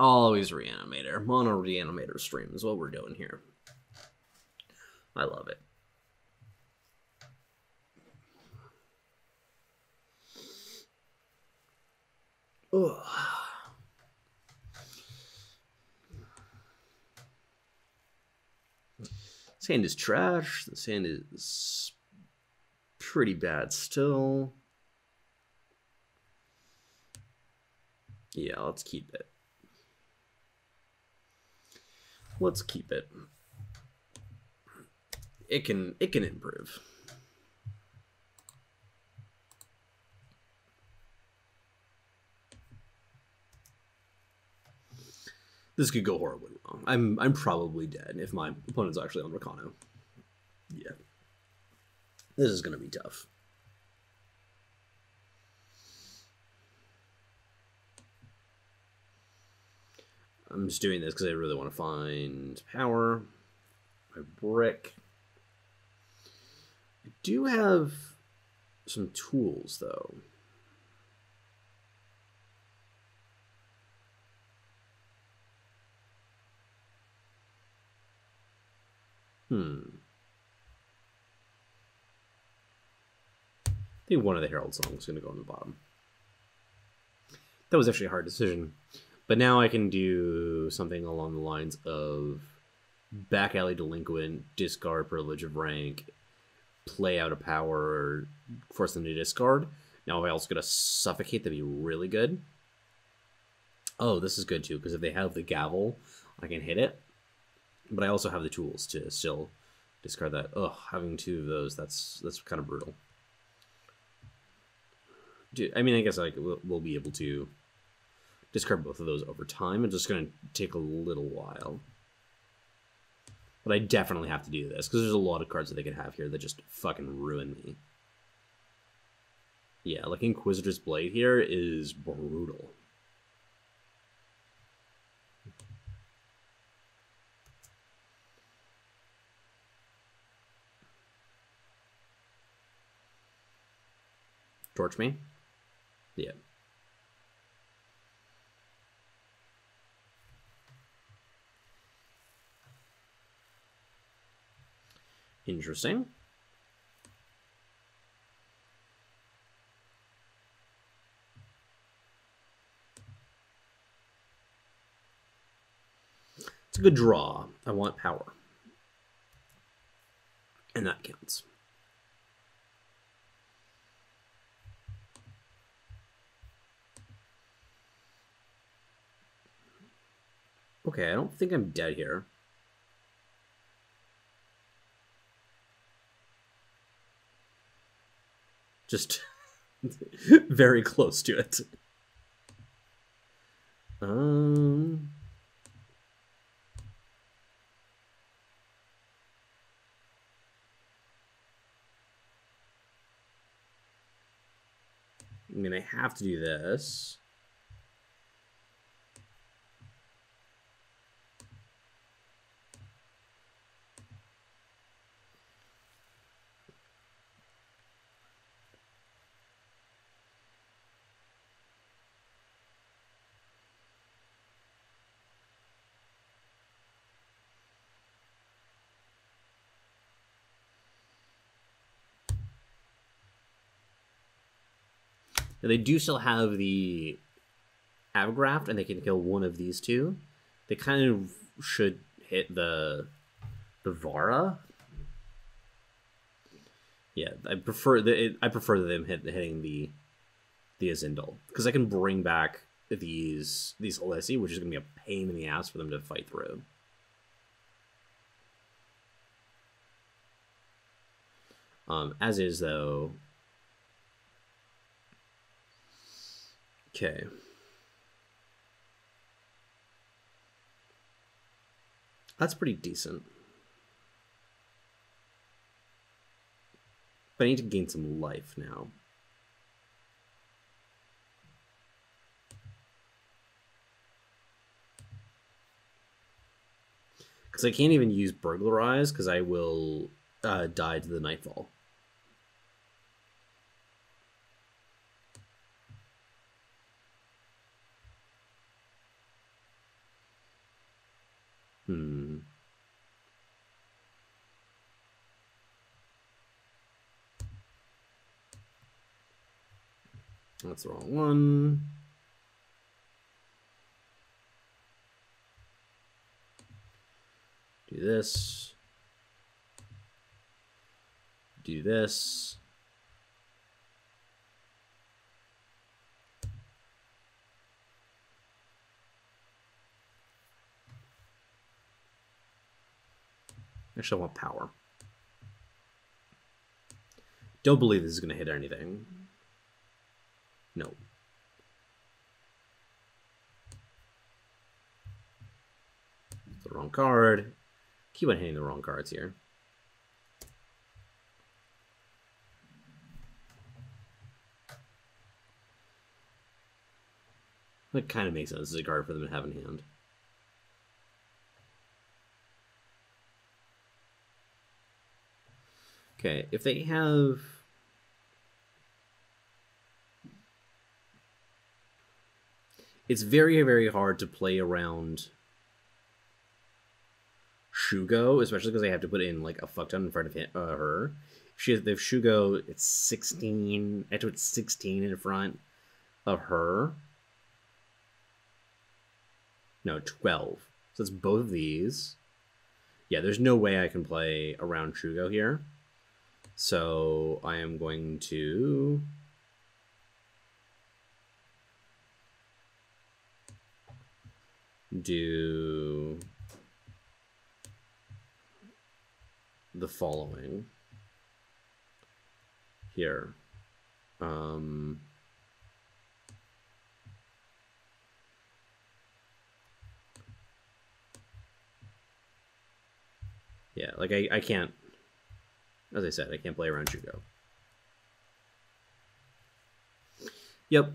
Always Reanimator. Mono Reanimator stream is what we're doing here. I love it. Ugh. This hand is trash. This hand is pretty bad still. Yeah, let's keep it. Let's keep it. It can improve. This could go horribly wrong. I'm probably dead if my opponent's actually on Rakano. Yeah. This is gonna be tough. I'm just doing this because I really want to find power. My brick. I do have some tools, though. I think one of the Herald songs is going to go on the bottom. That was actually a hard decision. But now I can do something along the lines of back alley delinquent, discard privilege of rank, play out a power, force them to discard. Now if I also get a suffocate, that'd be really good. Oh, this is good too, because if they have the gavel, I can hit it. But I also have the tools to still discard that. Ugh, having two of those, that's kind of brutal. Dude, I mean, I guess like we'll be able to discard both of those over time. It's just going to take a little while. But I definitely have to do this, because there's a lot of cards that they could have here that just fucking ruin me. Yeah, like Inquisitor's Blade here is brutal. Torch me? Yeah. Interesting. It's a good draw. I want power. And that counts. Okay, I don't think I'm dead here. Just very close to it. I mean, I have to do this. Now, they do still have the Avagraft, and they can kill one of these two. They kind of should hit the Vara. Yeah, I prefer them hitting the Azindal, because I can bring back these Alessi, which is going to be a pain in the ass for them to fight through. As is, though. Okay. That's pretty decent. But I need to gain some life now. Because I can't even use Burglarize, because I will die to the Nightfall. Hmm. That's the wrong one. Do this. Do this. Actually, I want power. Don't believe this is going to hit anything. No. The wrong card. Keep on hitting the wrong cards here. That kind of makes sense as a card for them to have in hand. Okay, if they have... It's very, very hard to play around Shugo, especially because they have to put in like a fuck ton in front of her. If Shugo, it's 16. I have to put 16 in front of her. No, 12. So it's both of these. Yeah, there's no way I can play around Shugo here. So I am going to... do the following here. Yeah, like I can't, as I said, I can't play around Shugo. Yep.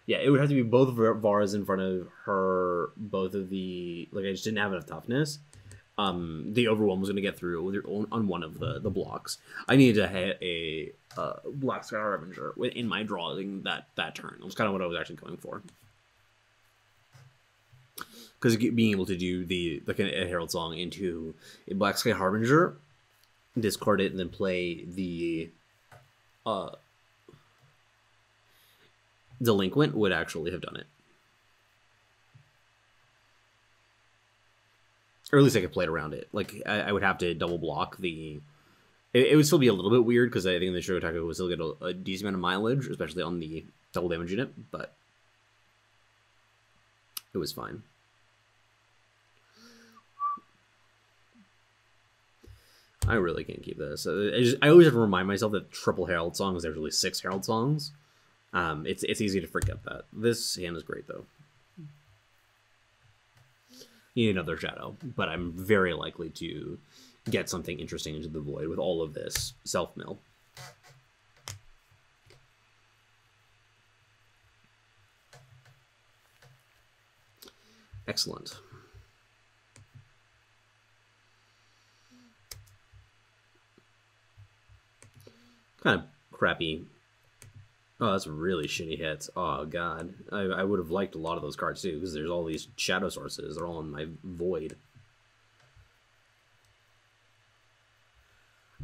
Yeah, it would have to be both Varas in front of her, both of the... Like, I just didn't have enough toughness. The Overwhelm was going to get through on one of the blocks. I needed to hit a Black Sky Harbinger in my drawing that turn. It was kind of what I was actually going for. Because being able to do a Herald Song into a Black Sky Harbinger, discard it, and then play the... Delinquent would actually have done it. Or at least I could play it around it. Like, I would have to double block the... It would still be a little bit weird, because I think the Shogotaku would still get a decent amount of mileage, especially on the double damage unit, but it was fine. I really can't keep this. I always have to remind myself that triple Herald Songs, there's really 6 Herald Songs. It's easy to forget that. This hand is great, though. Need another Shadow, but I'm very likely to get something interesting into the void with all of this self-mill. Excellent. Kind of crappy. Oh, that's really shitty hits. Oh, God. I would have liked a lot of those cards, too, because there's all these shadow sources. They're all in my void.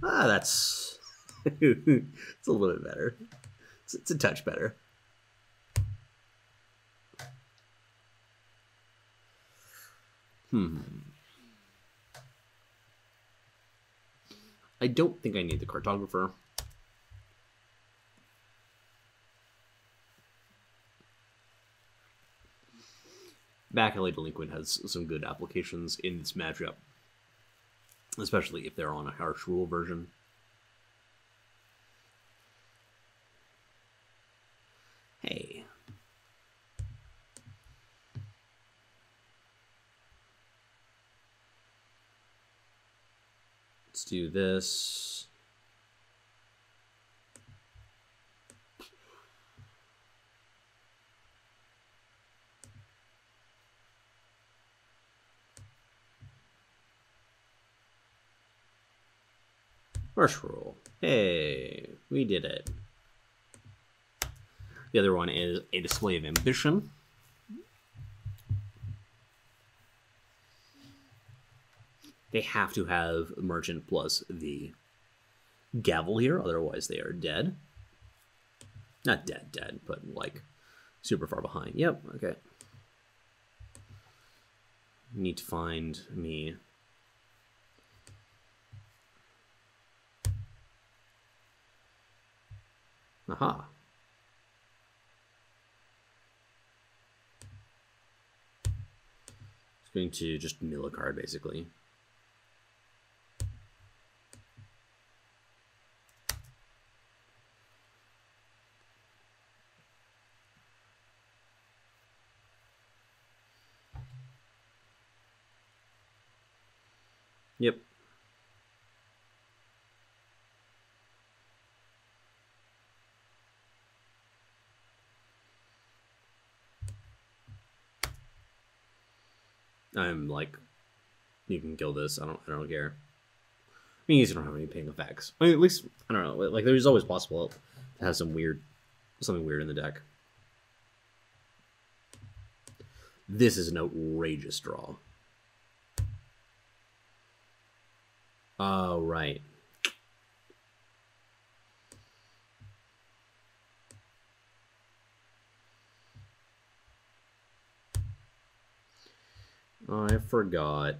Ah, that's... it's a little bit better. It's a touch better. I don't think I need the Cartographer. Back Alley Delinquent has some good applications in this matchup, especially if they're on a harsh rule version. Hey. Let's do this. Marsh Rule. Hey, we did it. The other one is a Display of Ambition. They have to have Merchant plus the Gavel here, otherwise they are dead. Not dead, but like super far behind. Yep, okay. Need to find me. Aha. It's going to just mill a card, basically. Yep. I'm like, you can kill this. I don't care. I mean, you don't have any ping effects. I mean, at least I don't know. Like, there's always possible to have something weird in the deck. This is an outrageous draw. Oh, right. Oh, I forgot.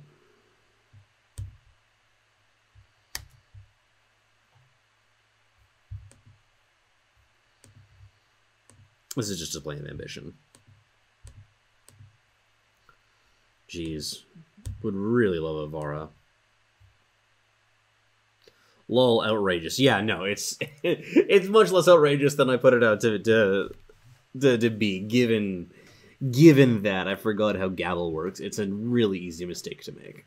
This is just a plain ambition. Jeez. Would really love Avara. Lol, outrageous. Yeah, no, it's it's much less outrageous than I put it out to be, given that I forgot how Gavel works. It's a really easy mistake to make.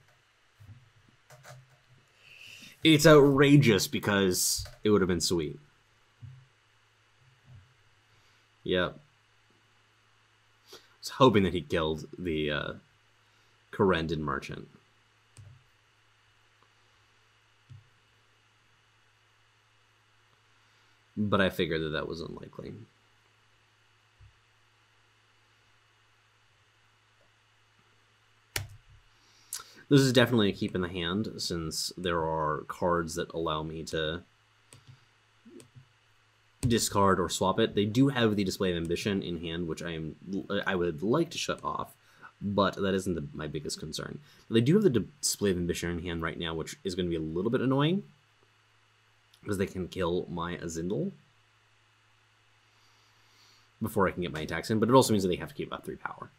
It's outrageous because it would have been sweet. Yep. I was hoping that he killed the Corendon Merchant. But I figured that was unlikely. This is definitely a keep in the hand, since there are cards that allow me to discard or swap it. They do have the Display of Ambition in hand, which I would like to shut off, but that isn't my biggest concern. They do have the Display of Ambition in hand right now, which is going to be a little bit annoying, because they can kill my Azindel before I can get my attacks in, but it also means that they have to keep up 3 power.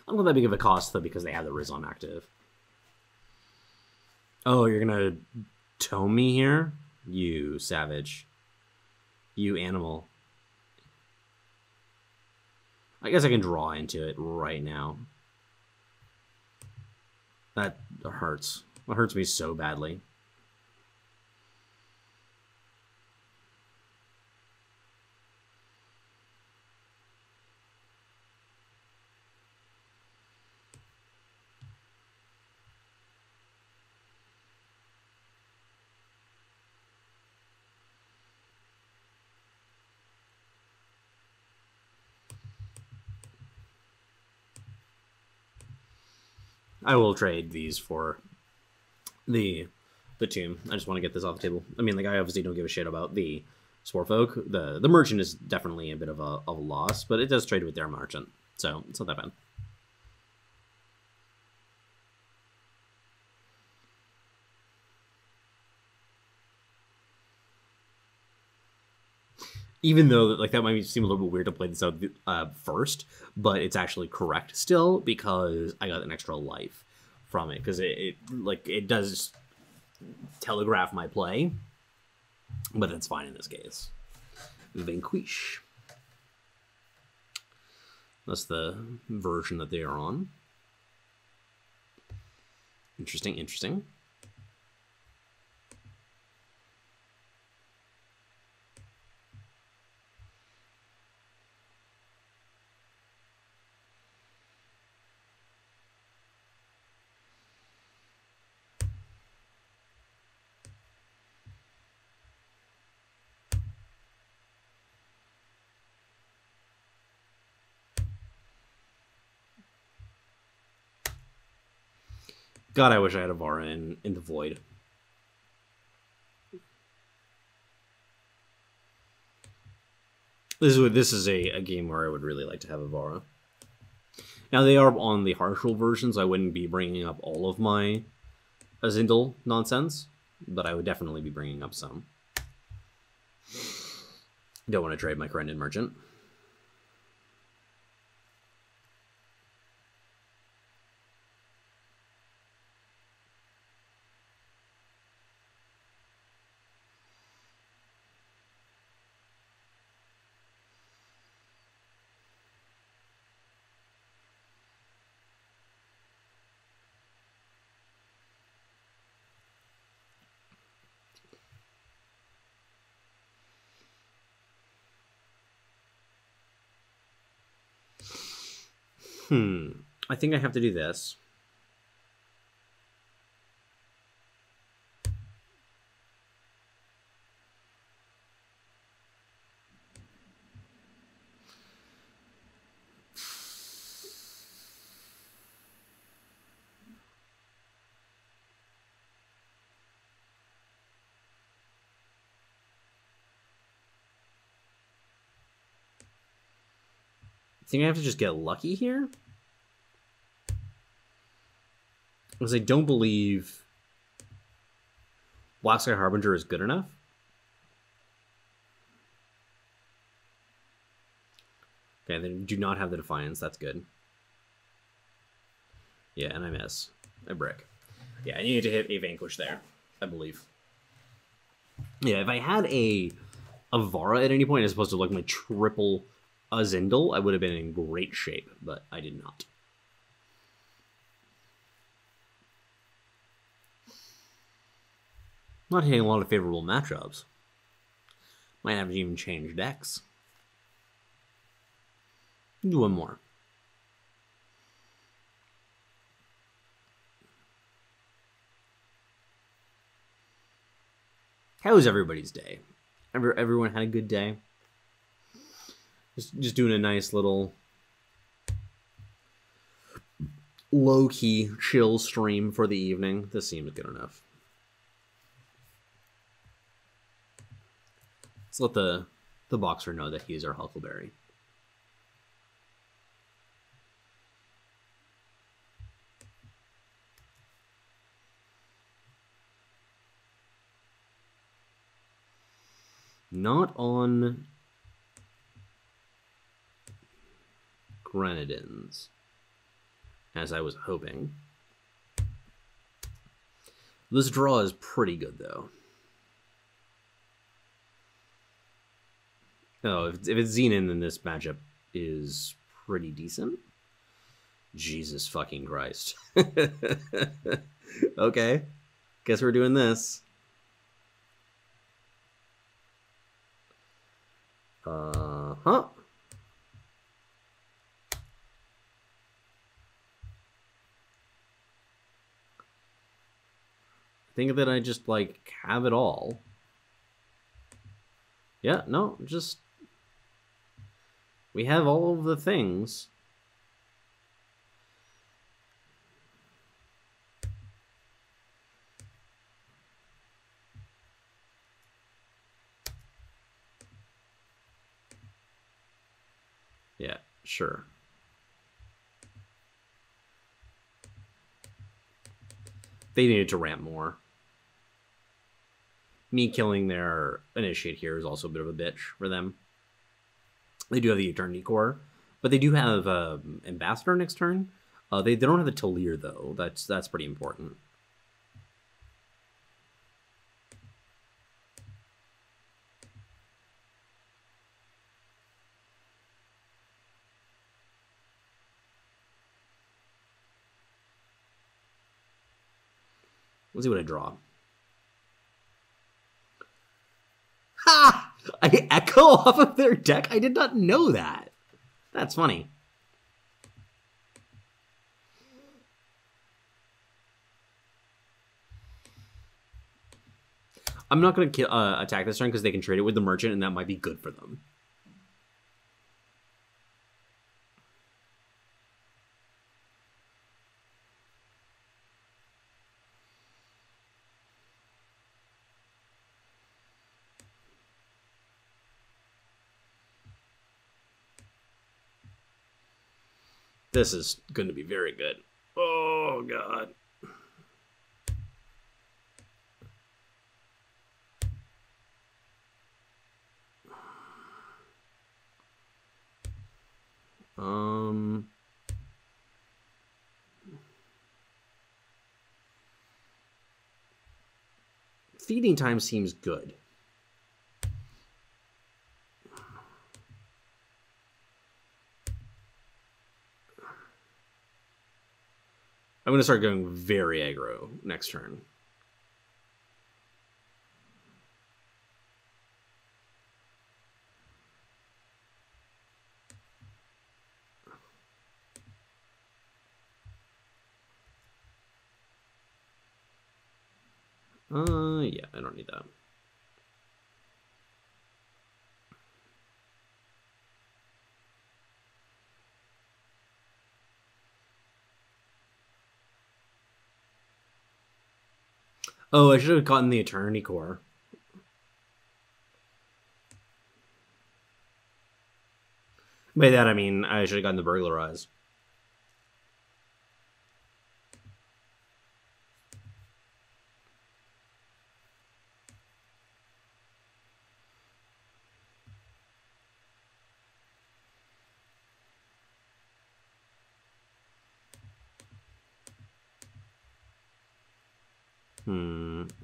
I'm not that big of a cost, though, because they have the Rizon active. Oh, you're gonna tome me here? You savage. You animal. I guess I can draw into it right now. That hurts. That hurts me so badly. I will trade these for the tomb. I just want to get this off the table. I mean, like, I obviously don't give a shit about the Swarfolk. The merchant is definitely a bit of a loss, but it does trade with their merchant, so it's not that bad. Even though, like, that might seem a little bit weird to play this out first, but it's actually correct still, because I got an extra life from it, because it does telegraph my play, but that's fine in this case. Vanquish. That's the version that they are on. Interesting, interesting. God, I wish I had a Vara in the Void. This is a game where I would really like to have a Vara. Now, they are on the Harshal versions. I wouldn't be bringing up all of my Azindel nonsense, but I would definitely be bringing up some. Don't want to trade my Corendon Merchant. I think I have to do this. I think I have to just get lucky here. Because I don't believe Black Sky Harbinger is good enough. Okay, then do not have the Defiance. That's good. Yeah, and I miss. I brick. Yeah, I needed to hit a Vanquish there, I believe. Yeah, if I had a Vara at any point as opposed to like my triple Azindel, I would have been in great shape, but I did not. Not hitting a lot of favorable matchups. Might have to even change decks. Do one more. How was everybody's day? Everyone had a good day? Just doing a nice little low-key chill stream for the evening. This seems good enough. Let's let the boxer know that he's our Huckleberry. Not on Grenadins, as I was hoping. This draw is pretty good, though. Oh, if it's Xenon, then this matchup is pretty decent. Jesus fucking Christ. Okay. Guess we're doing this. Huh. Think that I just, like, have it all. Yeah, no, just... We have all of the things. Yeah, sure. They needed to ramp more. Me killing their Initiate here is also a bit of a bitch for them. They do have the Eternity Core, but they do have Ambassador next turn. They don't have the Talir, though. That's pretty important. Let's see what I draw. Ha! I echo off of their deck? I did not know that. That's funny. I'm not going to attack this turn because they can trade it with the Merchant, and that might be good for them. This is going to be very good. Oh, God. Feeding time seems good. I'm going to start going very aggro next turn. Yeah, I don't need that. Oh, I should have gotten the Eternity Core. By that, I mean, I should have gotten the Burglarize.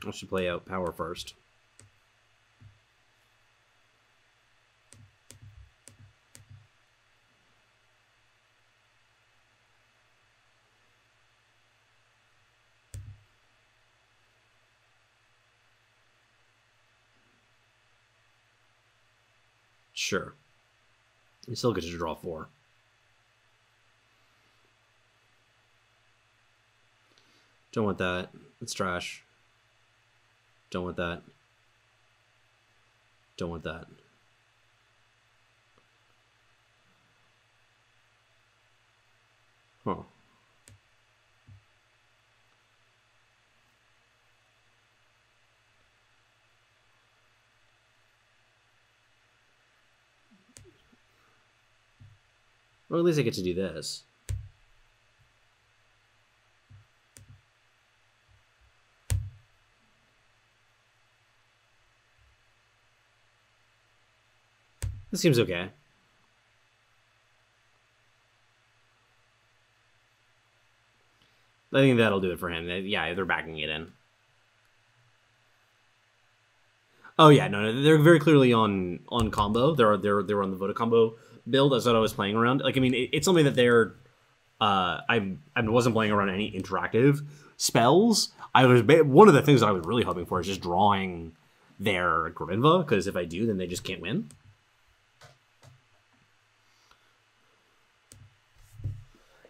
I should play out power first. Sure. You still get to draw 4. Don't want that. It's trash. Don't want that. Don't want that. Huh. Well, at least I get to do this. This seems okay. I think that'll do it for him. Yeah, they're backing it in. Oh yeah, no, they're very clearly on combo. They're on the Voda combo build. That's what I was playing around. Like, I mean, it's something that they're. I wasn't playing around any interactive spells. I was one of the things that I was really hoping for is just drawing their Grinva, because if I do, then they just can't win.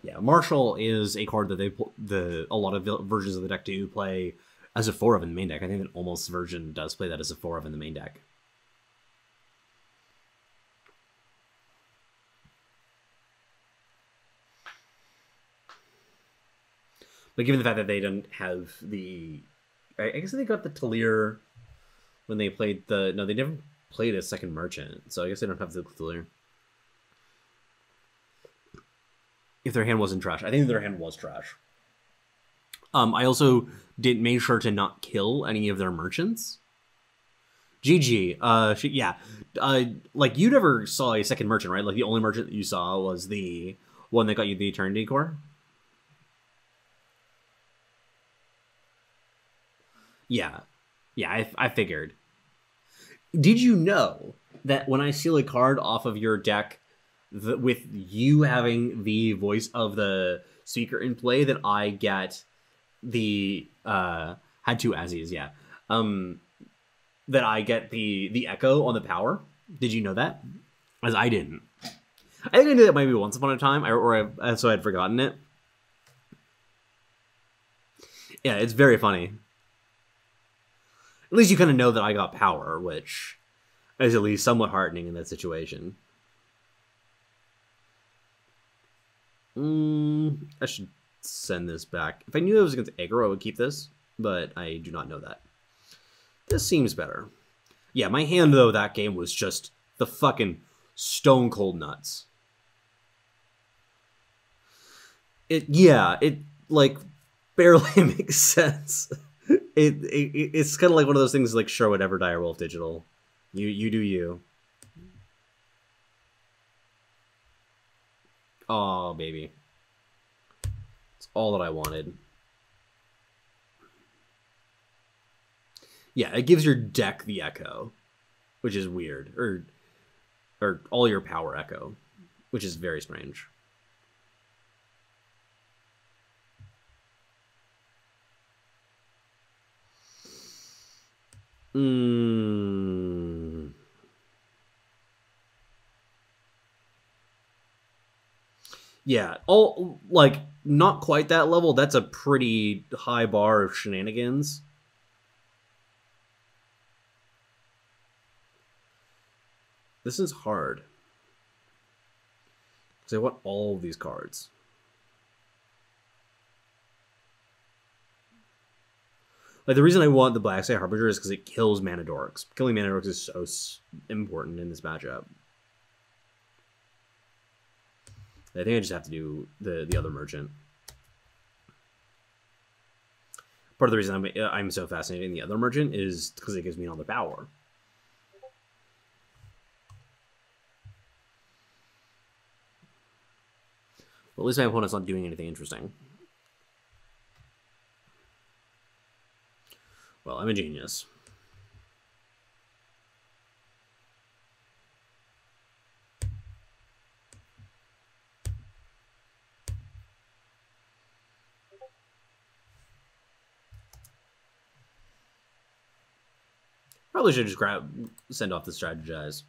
Yeah, Marshall is a card that a lot of versions of the deck do play as a 4 of in the main deck. I think that almost version does play that as a 4 of in the main deck. But given the fact that they don't have the... I guess they got the Talir when they played the... No, they never played a second Merchant, so I guess they don't have the Talir. If their hand wasn't trash. I think their hand was trash. I also made sure to not kill any of their merchants. GG. Yeah. Like, you never saw a second merchant, right? Like, the only merchant that you saw was the one that got you the Eternity Core? Yeah. Yeah, I figured. Did you know that when I steal a card off of your deck, with you having the voice of the speaker in play, that I get the had 2 Azzies, yeah. That I get the echo on the power. Did you know that? As I didn't. I think I knew that maybe once upon a time, so I'd forgotten it. Yeah, it's very funny. At least you kind of know that I got power, which is at least somewhat heartening in that situation. I should send this back. If I knew it was against aggro, I would keep this, but I do not know that. This seems better. Yeah, my hand, though, that game was just the fucking stone cold nuts. it like barely makes sense. It's kind of like one of those things like sure whatever, Direwolf Digital, you do you. Oh baby, it's all that I wanted. Yeah, it gives your deck the echo, which is weird, or all your power echo, which is very strange. Yeah, all like not quite that level. That's a pretty high bar of shenanigans. This is hard because I want all of these cards. Like the reason I want the Black Sky Harbinger is because it kills Mana Dorks. Killing Mana Dorks is so important in this matchup. I think I just have to do the other merchant. Part of the reason I'm so fascinated in the other merchant is because it gives me all the power. Well, at least my opponent's not doing anything interesting. Well, I'm a genius. Probably should just send off the strategize.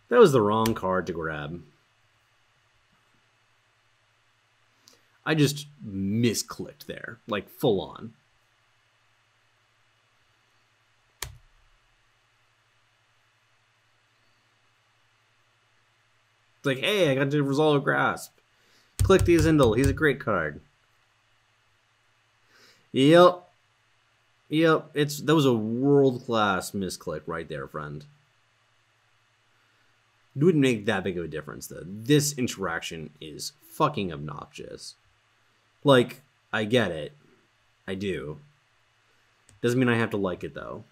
That was the wrong card to grab. I just misclicked there, like full on. It's like, hey, I got to resolve grasp. Click the Zindel. He's a great card. Yep. That was a world-class misclick right there, friend. It wouldn't make that big of a difference, though. This interaction is fucking obnoxious. Like, I get it. I do. Doesn't mean I have to like it, though.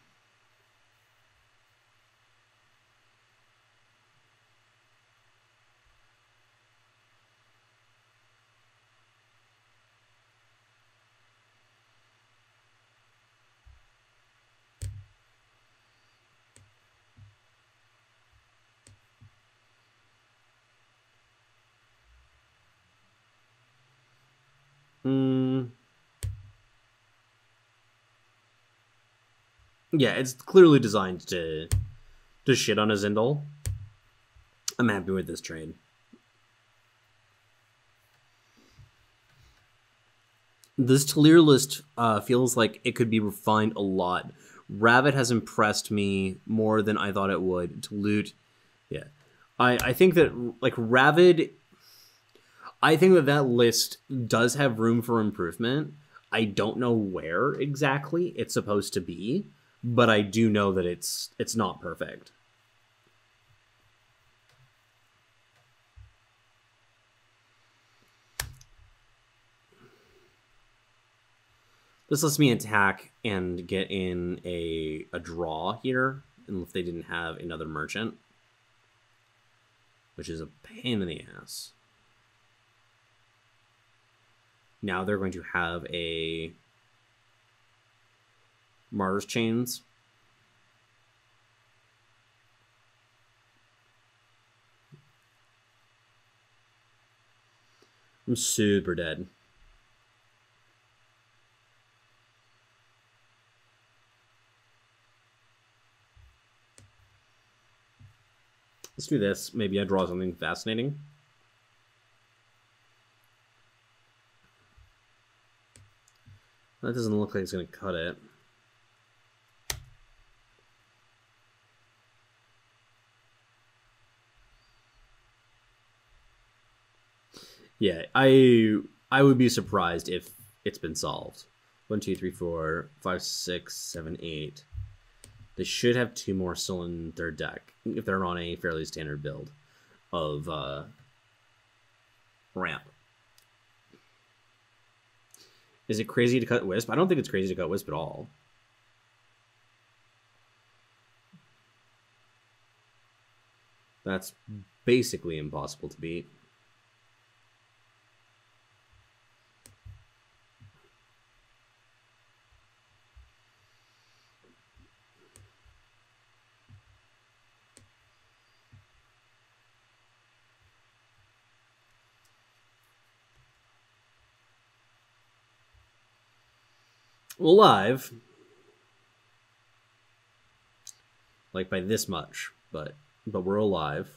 Yeah, it's clearly designed to shit on a Zindel. I'm happy with this trade. This Talir list feels like it could be refined a lot. Rabbit has impressed me more than I thought it would. To loot, yeah. I think that, like, Ravid, I think that list does have room for improvement. I don't know where exactly it's supposed to be, but I do know that it's not perfect. This lets me attack and get in a draw here, and if they didn't have another merchant, which is a pain in the ass. Now they're going to have a Martyr's Chains. I'm super dead. Let's do this. Maybe I draw something fascinating. That doesn't look like it's going to cut it. Yeah, I would be surprised if it's been solved. 1, 2, 3, 4, 5, 6, 7, 8. They should have 2 more still in their deck if they're on a fairly standard build of ramp. Is it crazy to cut Wisp? I don't think it's crazy to cut Wisp at all. That's basically impossible to beat. Well, live, like by this much, but we're alive.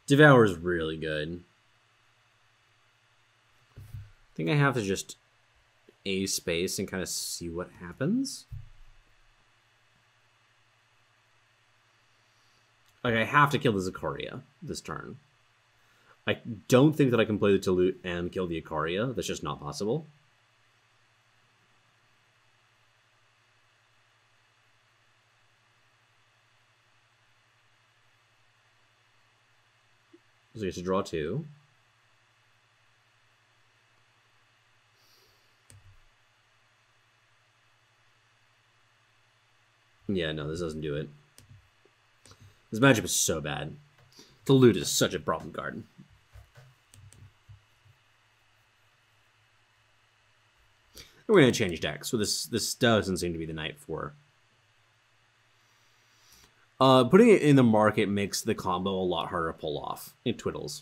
Devour is really good. I think I have to just A space and kind of see what happens. Like, I have to kill the Zakaria this turn. I don't think that I can play the Talut and kill the Ikaria. That's just not possible. So you have to draw 2. Yeah, no, this doesn't do it. This matchup is so bad. The Loot is such a problem card. We're going to change decks. So this doesn't seem to be the night for. Putting it in the market makes the combo a lot harder to pull off. It twiddles.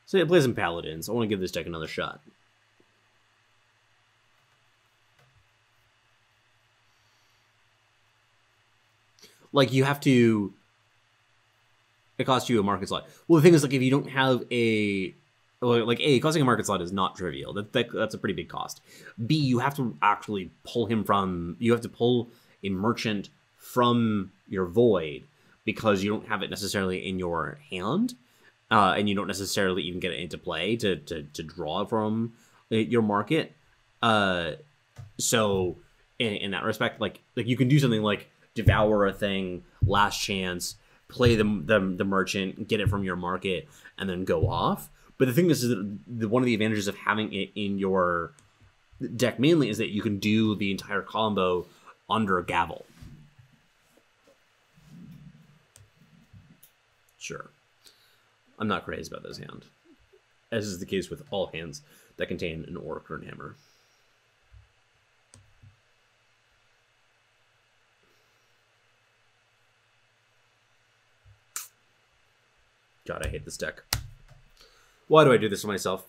So yeah, play some Paladins. I want to give this deck another shot. Like, you have to... It costs you a market slot. Well, the thing is, like, if you don't have a... Like, A, costing a market slot is not trivial. That's a pretty big cost. B, you have to actually pull him from... You have to pull a merchant from your Void because you don't have it necessarily in your hand. And you don't necessarily even get it into play to draw from your market. So, in that respect, like you can do something like Devour a thing, Last Chance, play the merchant, get it from your market, and then go off. But the thing is that one of the advantages of having it in your deck mainly is that you can do the entire combo under Gavel. Sure. I'm not crazy about this hand, as is the case with all hands that contain an Orc or an Hammer. God, I hate this deck. Why do I do this to myself?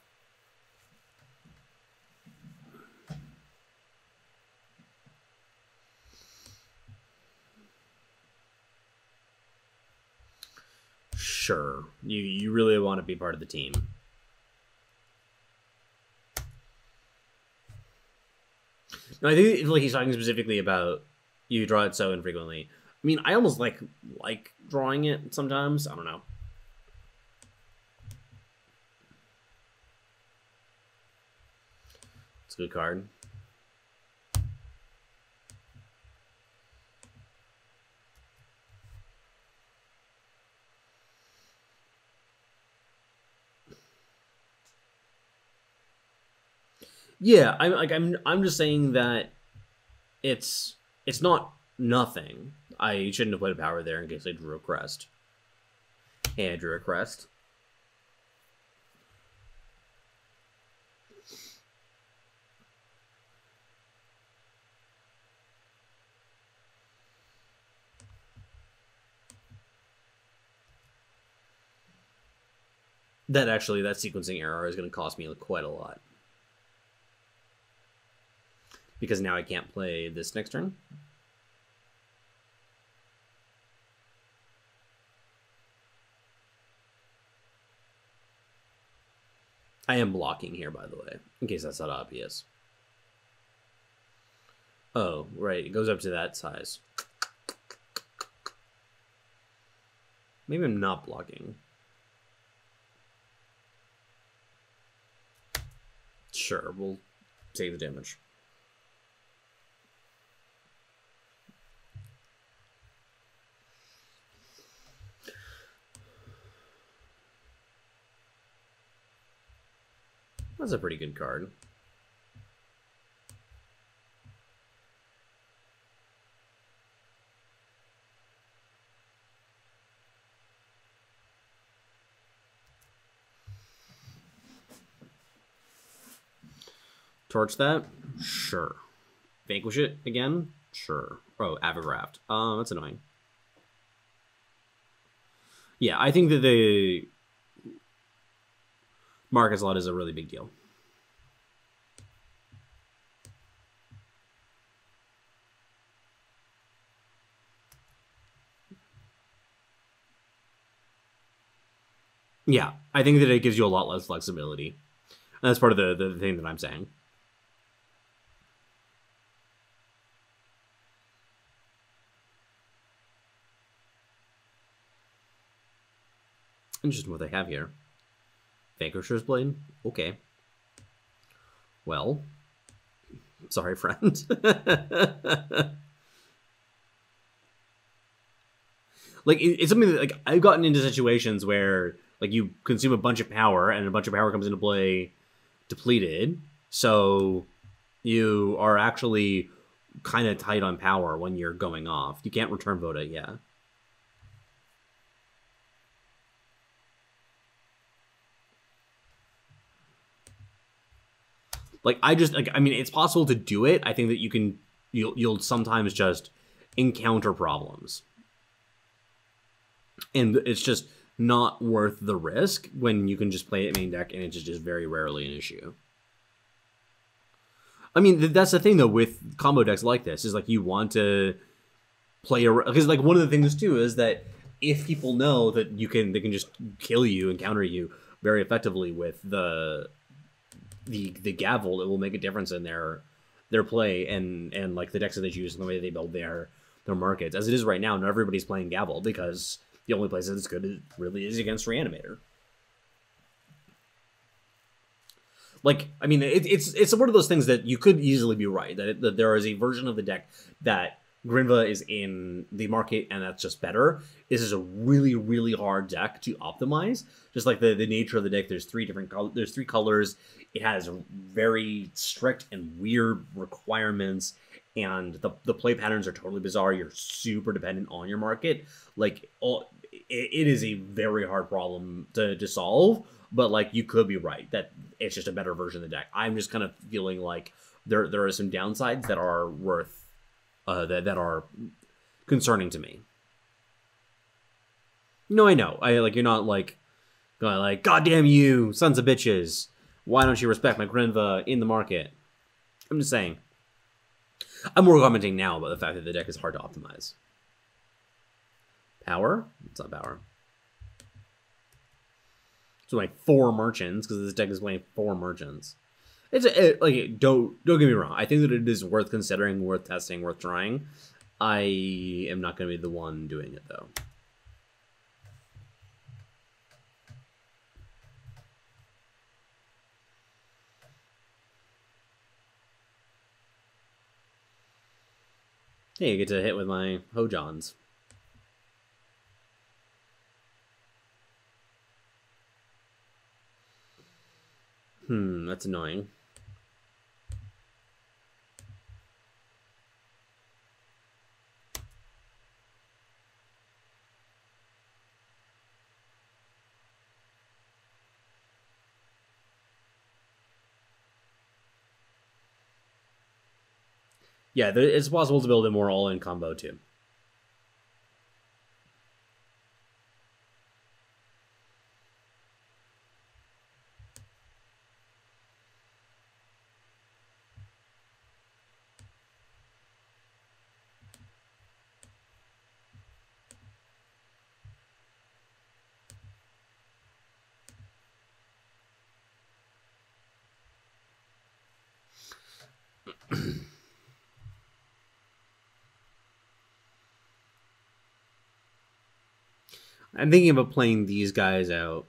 Sure. You really want to be part of the team. No, I think like he's talking specifically about you draw it so infrequently. I mean, I almost like drawing it sometimes. I don't know. It's a good card. Yeah, I'm just saying that it's not nothing. I shouldn't have put a power there in case I drew a crest. Hey, I drew a crest. That sequencing error is going to cost me quite a lot. Because now I can't play this next turn. I am blocking here, by the way, in case that's not obvious. Oh, right. It goes up to that size. Maybe I'm not blocking. Sure, we'll take the damage. That's a pretty good card. Torch that? Sure. Vanquish it again? Sure. Oh, Avid Raft. That's annoying. Yeah, I think that the Marcus Lot is a really big deal. Yeah, I think that it gives you a lot less flexibility. And that's part of the thing that I'm saying. Interesting what they have here. Vanquisher's Blade? Okay. Well, sorry, friend. Like, it's something that, like, I've gotten into situations where, like, you consume a bunch of power, and a bunch of power comes into play depleted, so you are actually kind of tight on power when you're going off. You can't return vote it, yeah. Like, I mean, it's possible to do it. I think that you'll sometimes just encounter problems. And it's just not worth the risk when you can just play it main deck and it's just very rarely an issue. I mean, that's the thing, though, with combo decks like this, is, like, you want to play because, like, one of the things, too, is that if people know that they can just kill you and counter you very effectively with the gavel, it will make a difference in their play and like the decks that they choose and the way they build their markets. As it is right now, not everybody's playing gavel because the only place that's good really is against Reanimator. Like, I mean, it's one of those things that you could easily be right, that there is a version of the deck that Grinva is in the market, and that's just better. This is a really, really hard deck to optimize. Just like the nature of the deck, there's three colors. It has very strict and weird requirements, and the play patterns are totally bizarre. You're super dependent on your market. Like, it is a very hard problem to solve. But, like, you could be right that it's just a better version of the deck. I'm just kind of feeling like there are some downsides that are worth that are concerning to me. No, I know. You're not like going like, God damn you, sons of bitches. Why don't you respect my Grinva in the market? I'm just saying. I'm more commenting now about the fact that the deck is hard to optimize. Power? It's not power. So like 4 merchants, because this deck is playing 4 merchants. Like, don't get me wrong. I think that it is worth considering, worth testing, worth trying. I am not going to be the one doing it, though. Hey, you get to hit with my Hojons. That's annoying. Yeah, it's possible to build a more all-in combo, too. I'm thinking about playing these guys out.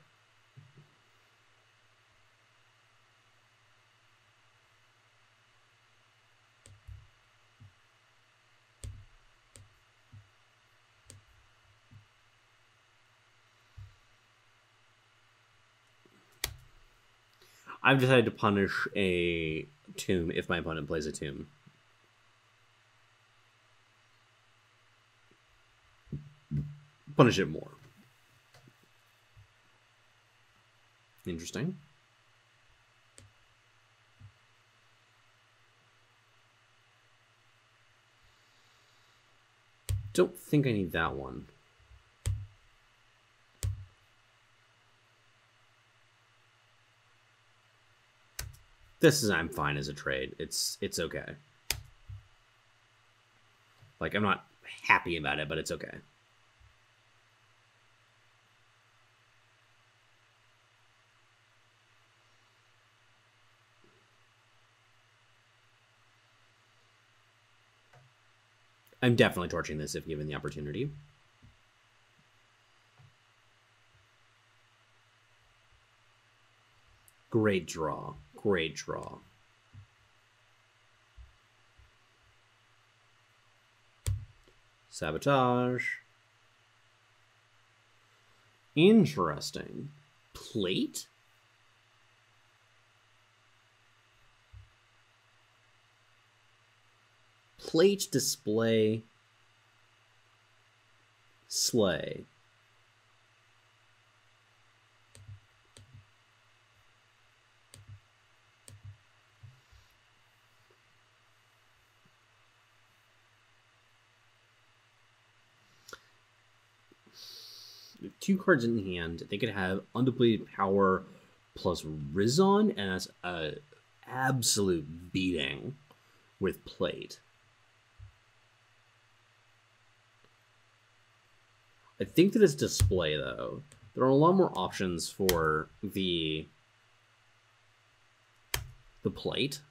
I've decided to punish a tomb if my opponent plays a tomb. Punish it more. Interesting. Don't think I need that one. I'm fine as a trade. It's okay. Like, I'm not happy about it, but it's okay. I'm definitely torching this if given the opportunity. Great draw. Great draw. Sabotage. Interesting. Plate? Plate, display, slay. Two cards in hand. They could have Undepleted Power plus Rizon, and that's a absolute beating with Plate. I think that it's display, though. There are a lot more options for the Plate.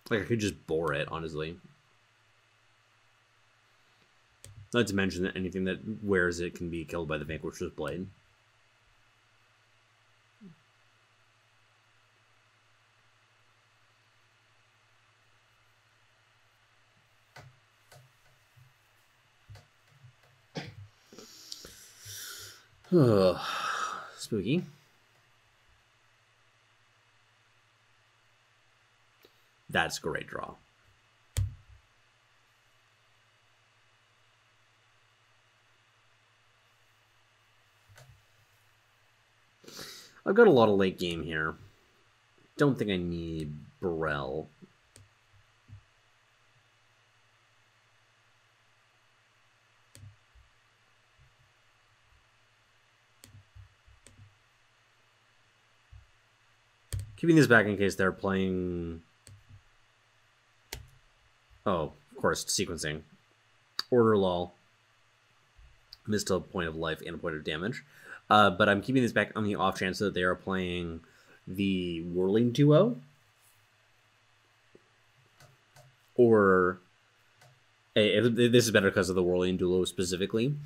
Like, I could just bore it, honestly. Not to mention that anything that wears it can be killed by the Vanquisher's Blade. Spooky. That's a great draw. I've got a lot of late game here. Don't think I need Burrell. Keeping this back in case they're playing... Oh, of course, sequencing. Order Lull. Missed a point of life and a point of damage. But I'm keeping this back on the off chance that they are playing the Whirling Duo. Or... this is better because of the Whirling Duo specifically.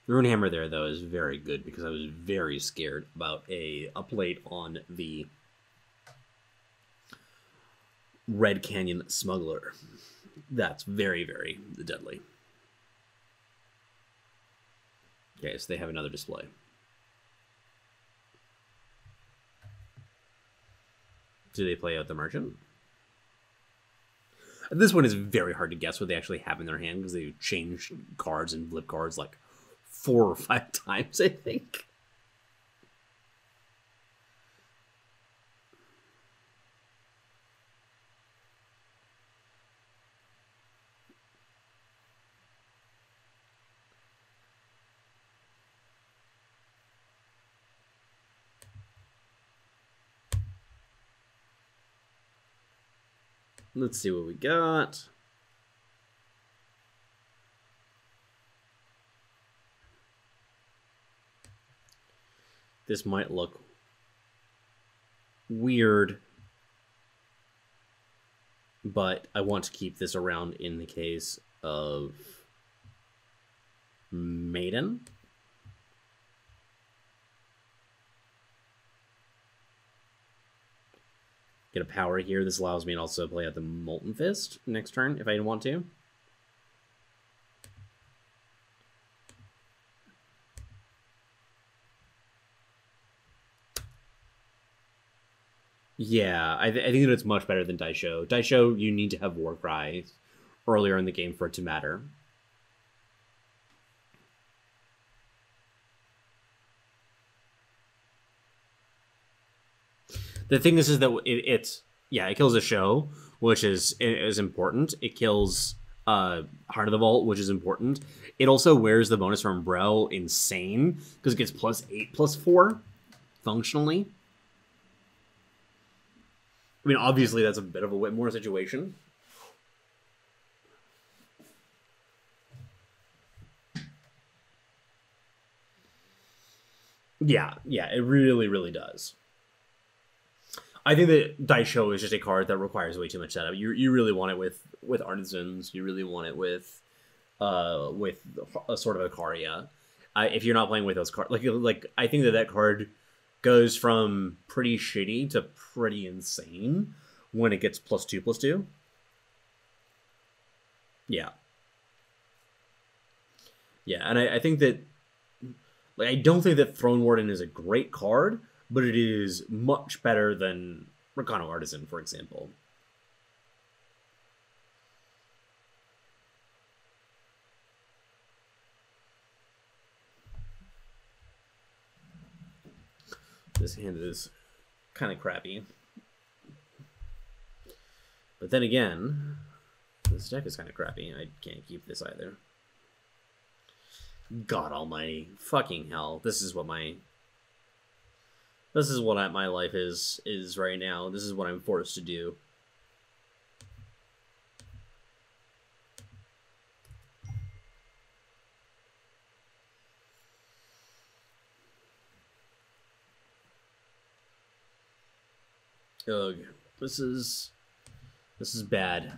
The Runehammer there, though, is very good because I was very scared about a plate on the Red Canyon Smuggler. That's very, very deadly. Okay, so they have another display. Do they play out the Merchant? This one is very hard to guess what they actually have in their hand because they change cards and flip cards like 4 or 5 times, I think. Let's see what we got. this might look weird, but I want to keep this around in the case of Maiden. Get a power here. This allows me to also play out the Molten Fist next turn if I want to. Yeah, I think that it's much better than Daisho. Daisho, you need to have Warcry earlier in the game for it to matter. The thing is that it kills a show, which is important. It kills Heart of the Vault, which is important. It also wears the bonus from Bro insane, because it gets +8/+4, functionally. I mean, obviously, that's a bit of a Whitmore situation. Yeah, it really, really does. I think that Daisho is just a card that requires way too much setup. You really want it with Artisans. You really want it with a sort of Ikaria. If you're not playing with those cards, like I think that card goes from pretty shitty to pretty insane when it gets +2/+2. Yeah. Yeah, and I think that, like, I don't think that Throne Warden is a great card, but it is much better than Rakano Artisan, for example. This hand is kind of crappy. But then again, this deck is kind of crappy. I can't keep this either. God almighty. Fucking hell. This is what my life is right now. This is what I'm forced to do. Ugh. This is bad.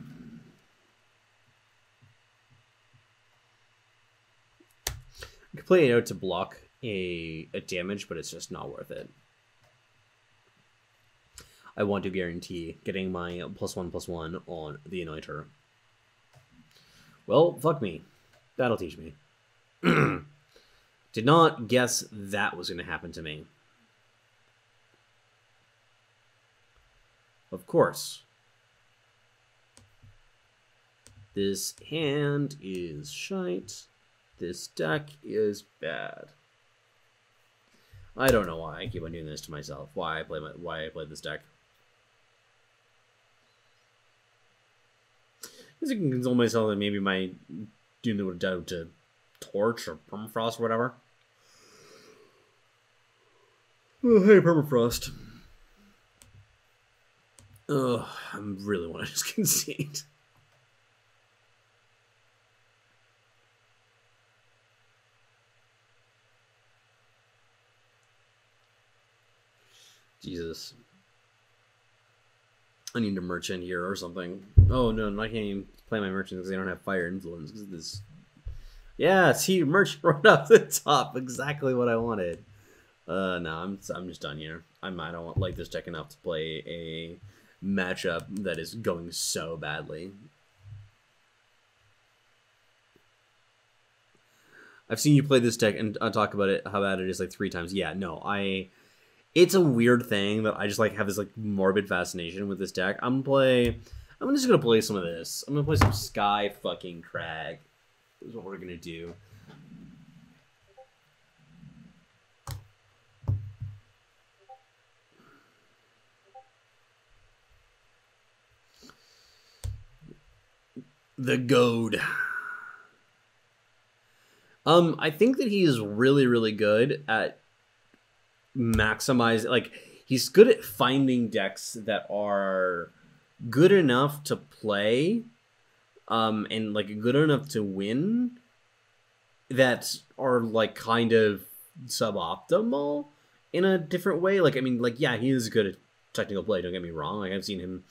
I could play it out to block a damage, but it's just not worth it. I want to guarantee getting my +1/+1 on the Anointer. Well, fuck me. That'll teach me. Did not guess that was going to happen to me. Of course. This hand is shite. This deck is bad. I don't know why I keep on doing this to myself. Why I play this deck. I can console myself that maybe my doing would have to Torch or Permafrost or whatever. Oh, hey, Permafrost. Ugh, I really want to just concede. Jesus. I need a merchant here or something. Oh no, I can't even play my merchant because they don't have fire influence. This... Yeah, see, merchant right up the top. Exactly what I wanted. No, I'm just done here. I don't like this deck enough to play a matchup that is going so badly. I've seen you play this deck and talk about it, how bad it is, like 3 times. Yeah, no, it's a weird thing that I just like have this like morbid fascination with this deck. I'm just gonna play some of this. I'm gonna play some Sky fucking Crag. This is what we're gonna do. The Goad. I think that he is really, really good at maximizing, like, he's good at finding decks that are good enough to play, and like good enough to win, that are like kind of suboptimal, in a different way. Like, I mean, like, yeah, he is good at technical play, don't get me wrong. Like, I've seen him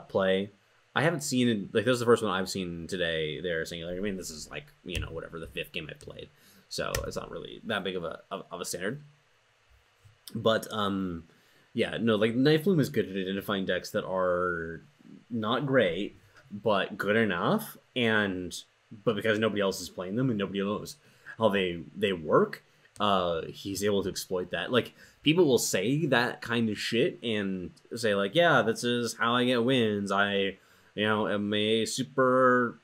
play. I haven't seen it, like, this is the first one I've seen today. They're saying, like, I mean, this is like, you know, whatever, the 5th game I've played. So it's not really that big of a standard. But, yeah, no, like, Knifebloom is good at identifying decks that are not great, but good enough, but because nobody else is playing them and nobody knows how they work, he's able to exploit that. Like, people will say that kind of shit and say, like, yeah, this is how I get wins. I, you know, am a super,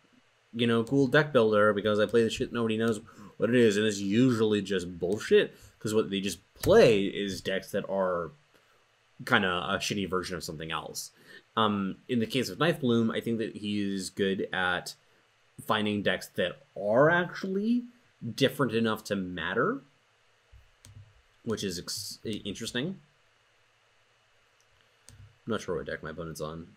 you know, cool deck builder because I play the shit nobody knows what it is, and it's usually just bullshit, because what they just play is decks that are kind of a shitty version of something else. In the case of Knifebloom, I think that he's good at finding decks that are actually different enough to matter, which is interesting. I'm not sure what deck my opponent's on.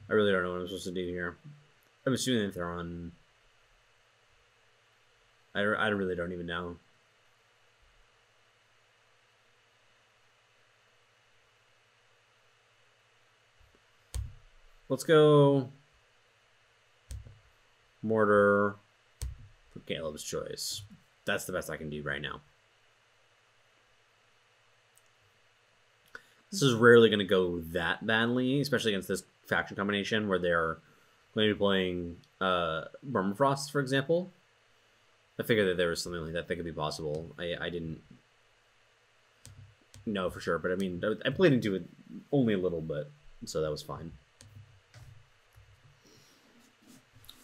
I really don't know what I'm supposed to do here. I'm assuming that they're on... I really don't even know. Let's go Mortar for Caleb's choice. That's the best I can do right now. This is rarely going to go that badly, especially against this faction combination where they're going to be playing Permafrost, for example. I figured that there was something like that could be possible. I didn't know for sure, but I mean, I played into it only a little bit, so that was fine.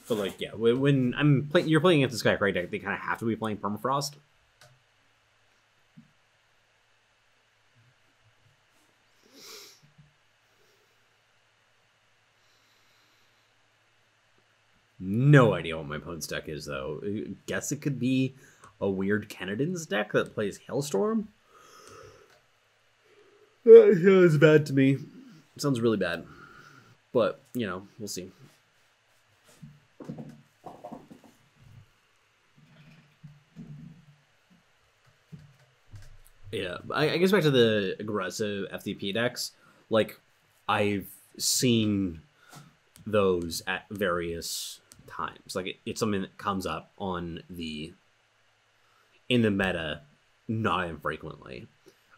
But like, yeah, when I'm playing, you're playing against this guy, right? They kind of have to be playing Permafrost. No idea what my opponent's deck is, though. I guess it could be a weird Kenedon's deck that plays Hailstorm. That sounds bad to me. It sounds really bad. But, you know, we'll see. Yeah, I guess back to the aggressive FTP decks. Like, I've seen those at various times. Like, it's something that comes up in the meta not infrequently.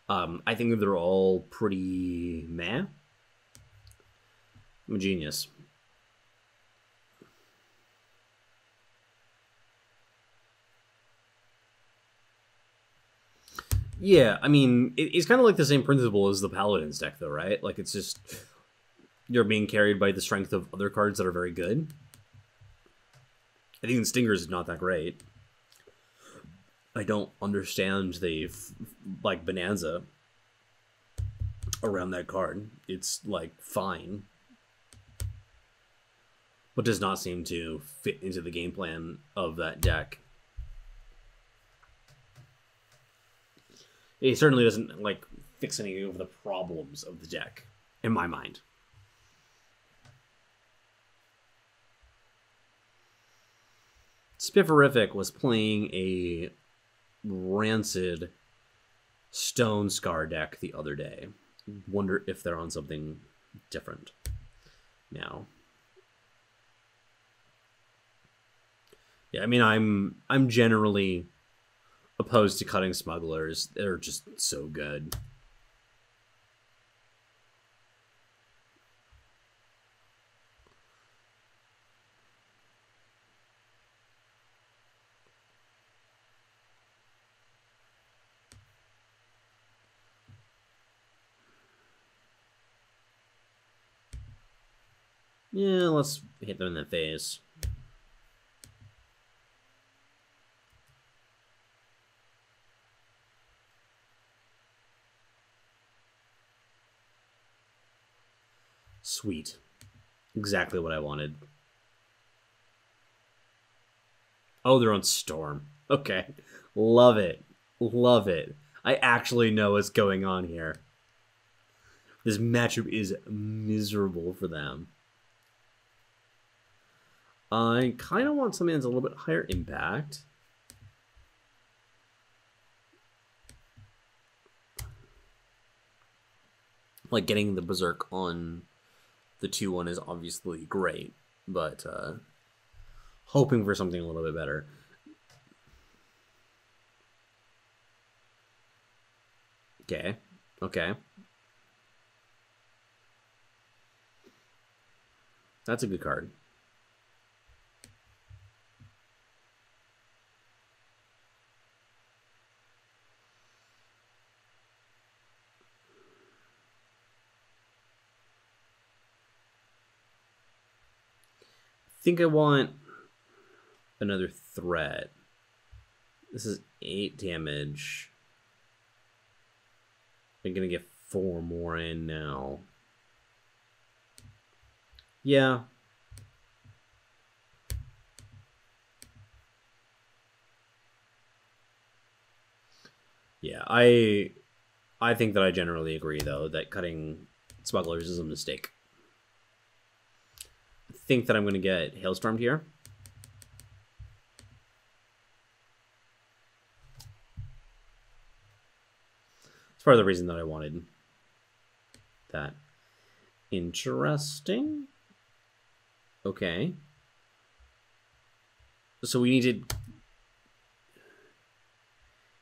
I think that they're all pretty meh. I'm a genius. Yeah, I mean, it's kind of like the same principle as the Paladins deck, though, right? Like, it's just you're being carried by the strength of other cards that are very good. I think the Stingers is not that great. I don't understand the like Bonanza around that card. It's like fine, but does not seem to fit into the game plan of that deck. It certainly doesn't like fix any of the problems of the deck, in my mind. Spifferific was playing a rancid Stone Scar deck the other day. Wonder if they're on something different now. Yeah, I mean, I'm generally opposed to cutting smugglers. They're just so good. Yeah, let's hit them in the face. Sweet. Exactly what I wanted. Oh, they're on Storm. Okay. Love it. Love it. I actually know what's going on here. This matchup is miserable for them. I kind of want something that's a little bit higher impact. Like getting the Berserk on the 2-1 is obviously great, but hoping for something a little bit better. Okay. Okay. That's a good card. I think I want another threat. This is 8 damage. I'm gonna get 4 more in now. Yeah. Yeah, I think that I generally agree, though, that cutting Smugglers is a mistake. I think that I'm going to get Hailstormed here. It's part of the reason that I wanted that. Interesting. Okay. So we need to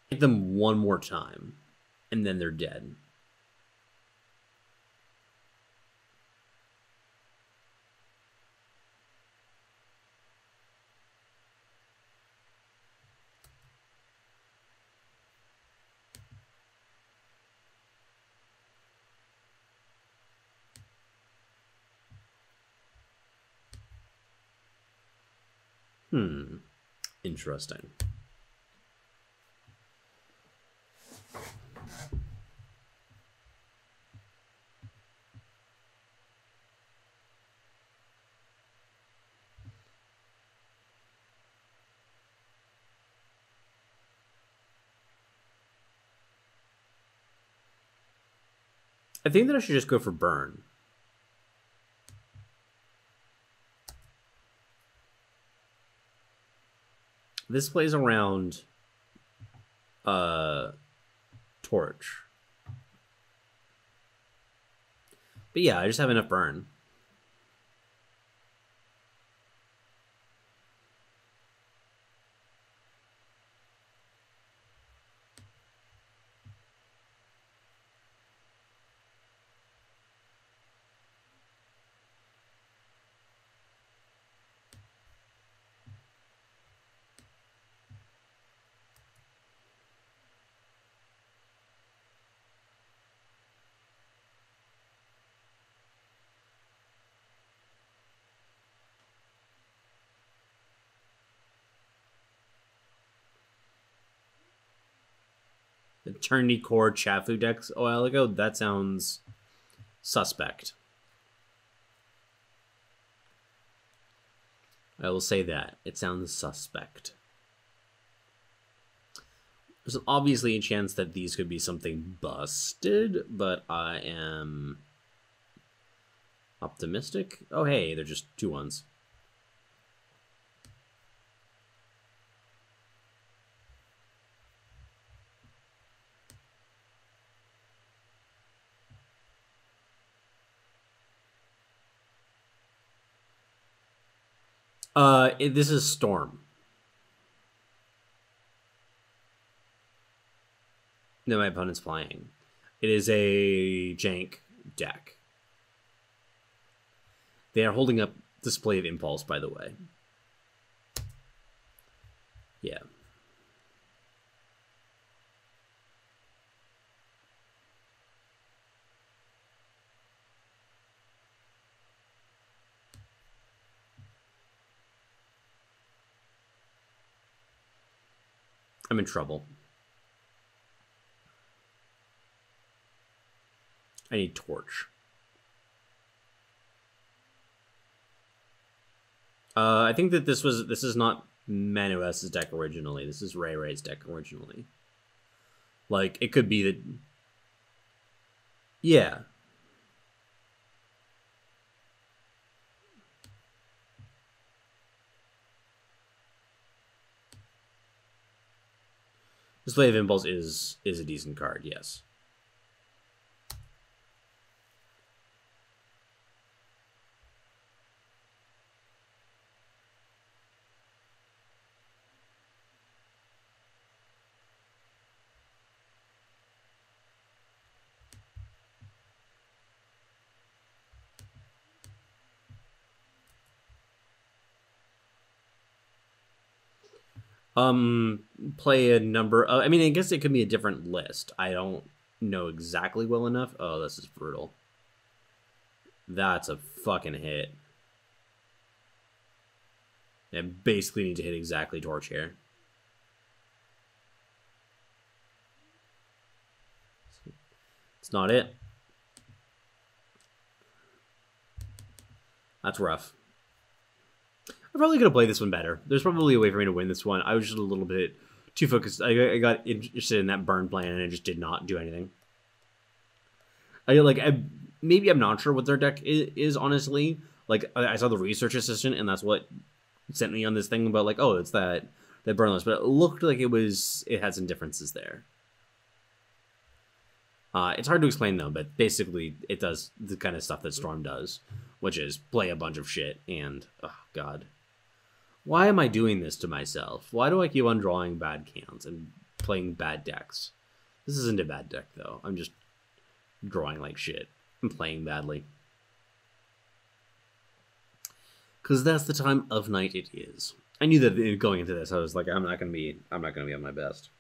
hit them one more time, and then they're dead. Interesting. I think that I should just go for burn. This plays around torch. But yeah, I just have enough burn. The Eternity Core Chafu decks a while ago, that sounds suspect. I will say that. It sounds suspect. There's obviously a chance that these could be something busted, but I am optimistic. Oh, hey, they're just 2-1s. This is Storm. No, my opponent's playing. It is a jank deck. They are holding up Display of Impulse, by the way. Yeah. I'm in trouble. I need Torch. I think that this is not Manuel's deck originally. This is Ray Ray's deck originally. Like, it could be that... Yeah. Display of Impulse is a decent card, yes. Play a number. I mean, I guess it could be a different list. I don't know exactly well enough. Oh, this is brutal. That's a fucking hit. I basically need to hit exactly Torch here. It's not it. That's rough. I probably could have played this one better. There's probably a way for me to win this one. I was just a little bit too focused. I got interested in that burn plan, and it just did not do anything. Maybe I'm not sure what their deck is honestly. Like, I saw the research assistant, and that's what sent me on this thing about, like, oh, it's that burn list. But it looked like it had some differences there. It's hard to explain, though, but basically it does the kind of stuff that Storm does, which is play a bunch of shit, and, oh, God. Why am I doing this to myself? Why do I keep on drawing bad cans and playing bad decks? This isn't a bad deck, though. I'm just drawing like shit and playing badly. Because that's the time of night it is. I knew that going into this, I was like, I'm not gonna be on my best.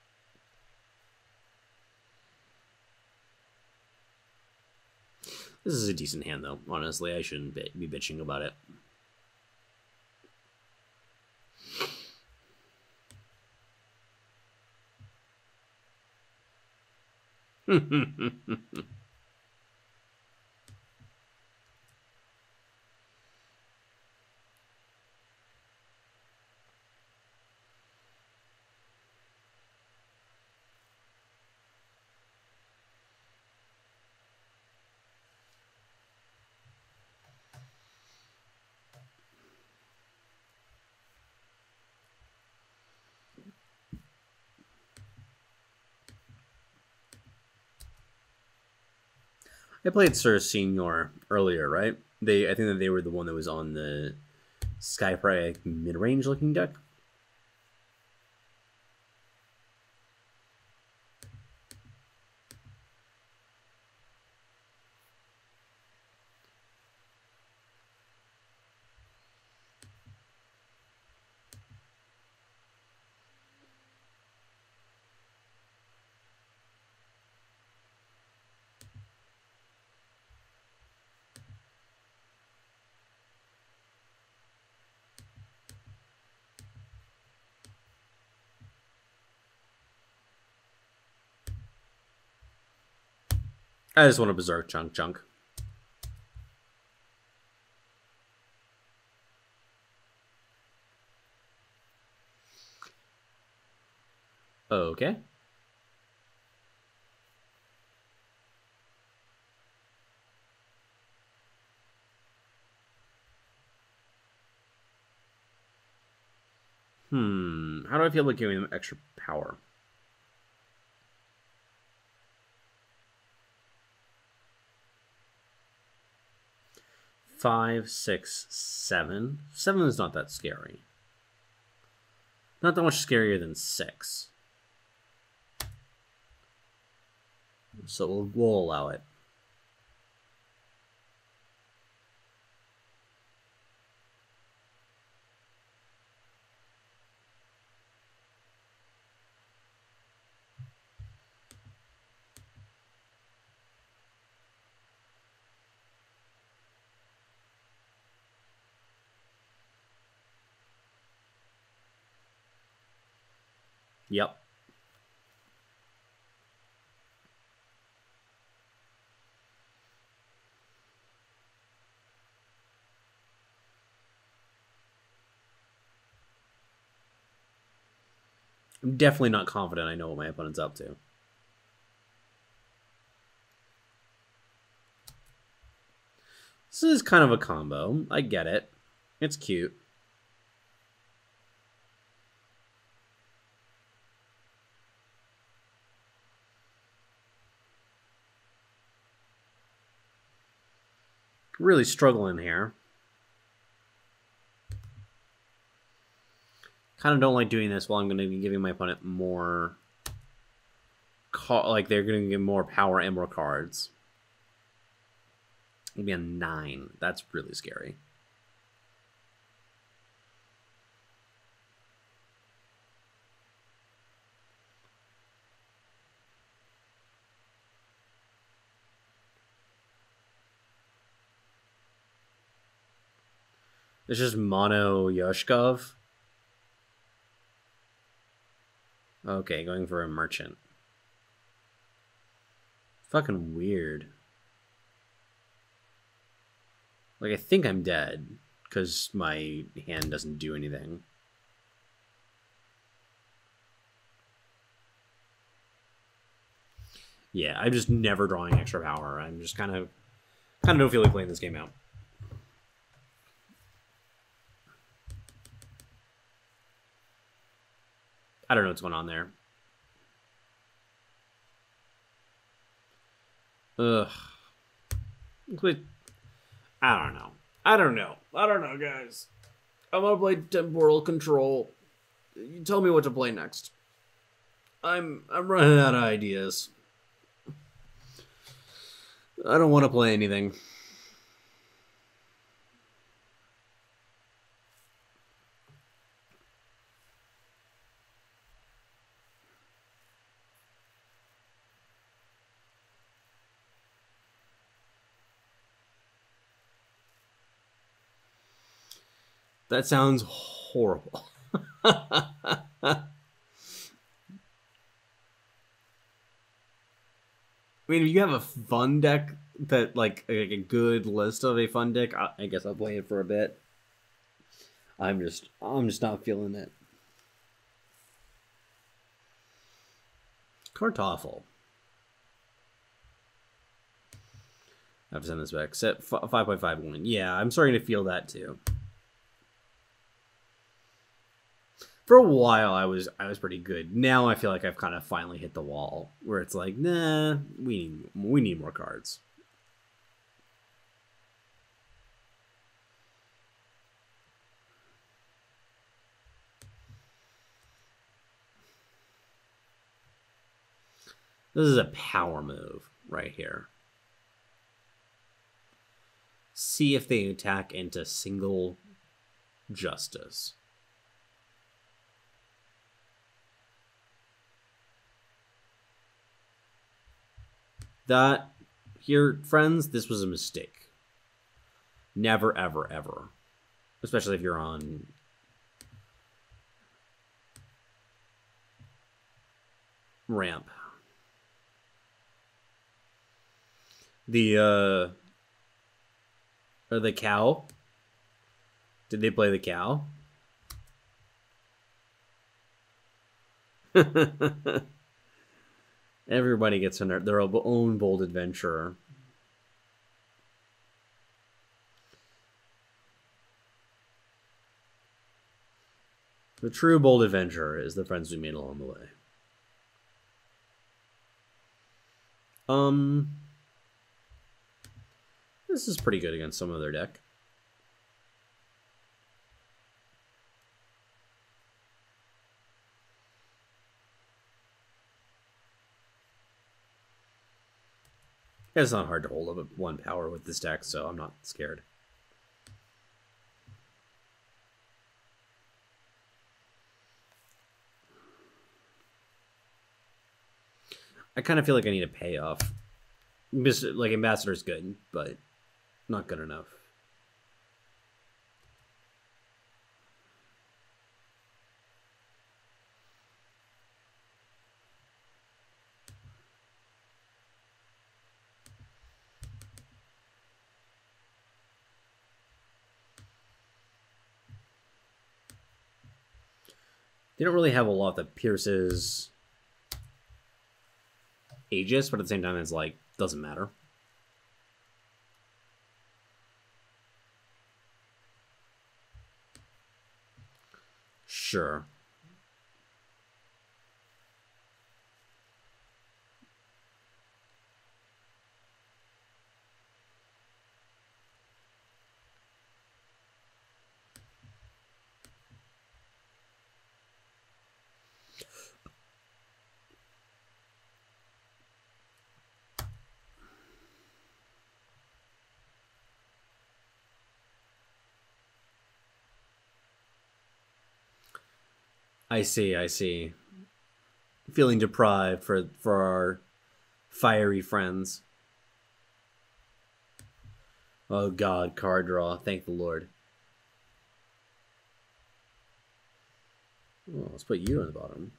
This is a decent hand, though. Honestly, I shouldn't be bitching about it. I played Sir Senior earlier, right? I think that they were the one that was on the Skyprey mid-range looking deck. I just want to Berserk chunk. Okay. How do I feel about giving them extra power? Five, 6, 7. 7 is not that scary. Not that much scarier than 6. So we'll allow it. Yep. I'm definitely not confident I know what my opponent's up to. This is kind of a combo. I get it. It's cute. Really struggling here. Kind of don't like doing this while I'm going to be giving my opponent more... like, they're going to get more power and more cards. Maybe a 9. That's really scary. It's just mono Yoshkov. Okay, going for a merchant. Fucking weird. Like, I think I'm dead, because my hand doesn't do anything. Yeah, I'm just never drawing extra power. I'm just kind of don't feel like playing this game out. I don't know what's going on there. Ugh. I don't know. I don't know, guys. I'm gonna play Temporal Control. You tell me what to play next. I'm running out of ideas. I don't want to play anything. That sounds horrible. I mean, if you have a fun deck that, like a good list of a fun deck, I guess I'll play it for a bit. I'm just not feeling it. Kartoffel. I have to send this back. Set 5.51. Yeah, I'm starting to feel that too. For a while, I was pretty good. Now I feel like I've kind of finally hit the wall, where it's like, nah, we need more cards. This is a power move right here. See if they attack into single justice. That, here, friends, this was a mistake. Never, ever, ever. Especially if you're on... ramp. Or the cow? Did they play the cow? Everybody gets their own bold adventurer. The true bold adventurer is the friends we made along the way. This is pretty good against some of their deck. It's not hard to hold up 1 power with this deck, so I'm not scared. I kind of feel like I need a payoff. Like, Ambassador's good, but not good enough. They don't really have a lot that pierces Aegis, but at the same time, it's like, doesn't matter. Sure. I see, I see. Feeling deprived for our fiery friends. Oh god, card draw. Thank the Lord. Oh, let's put you on the bottom.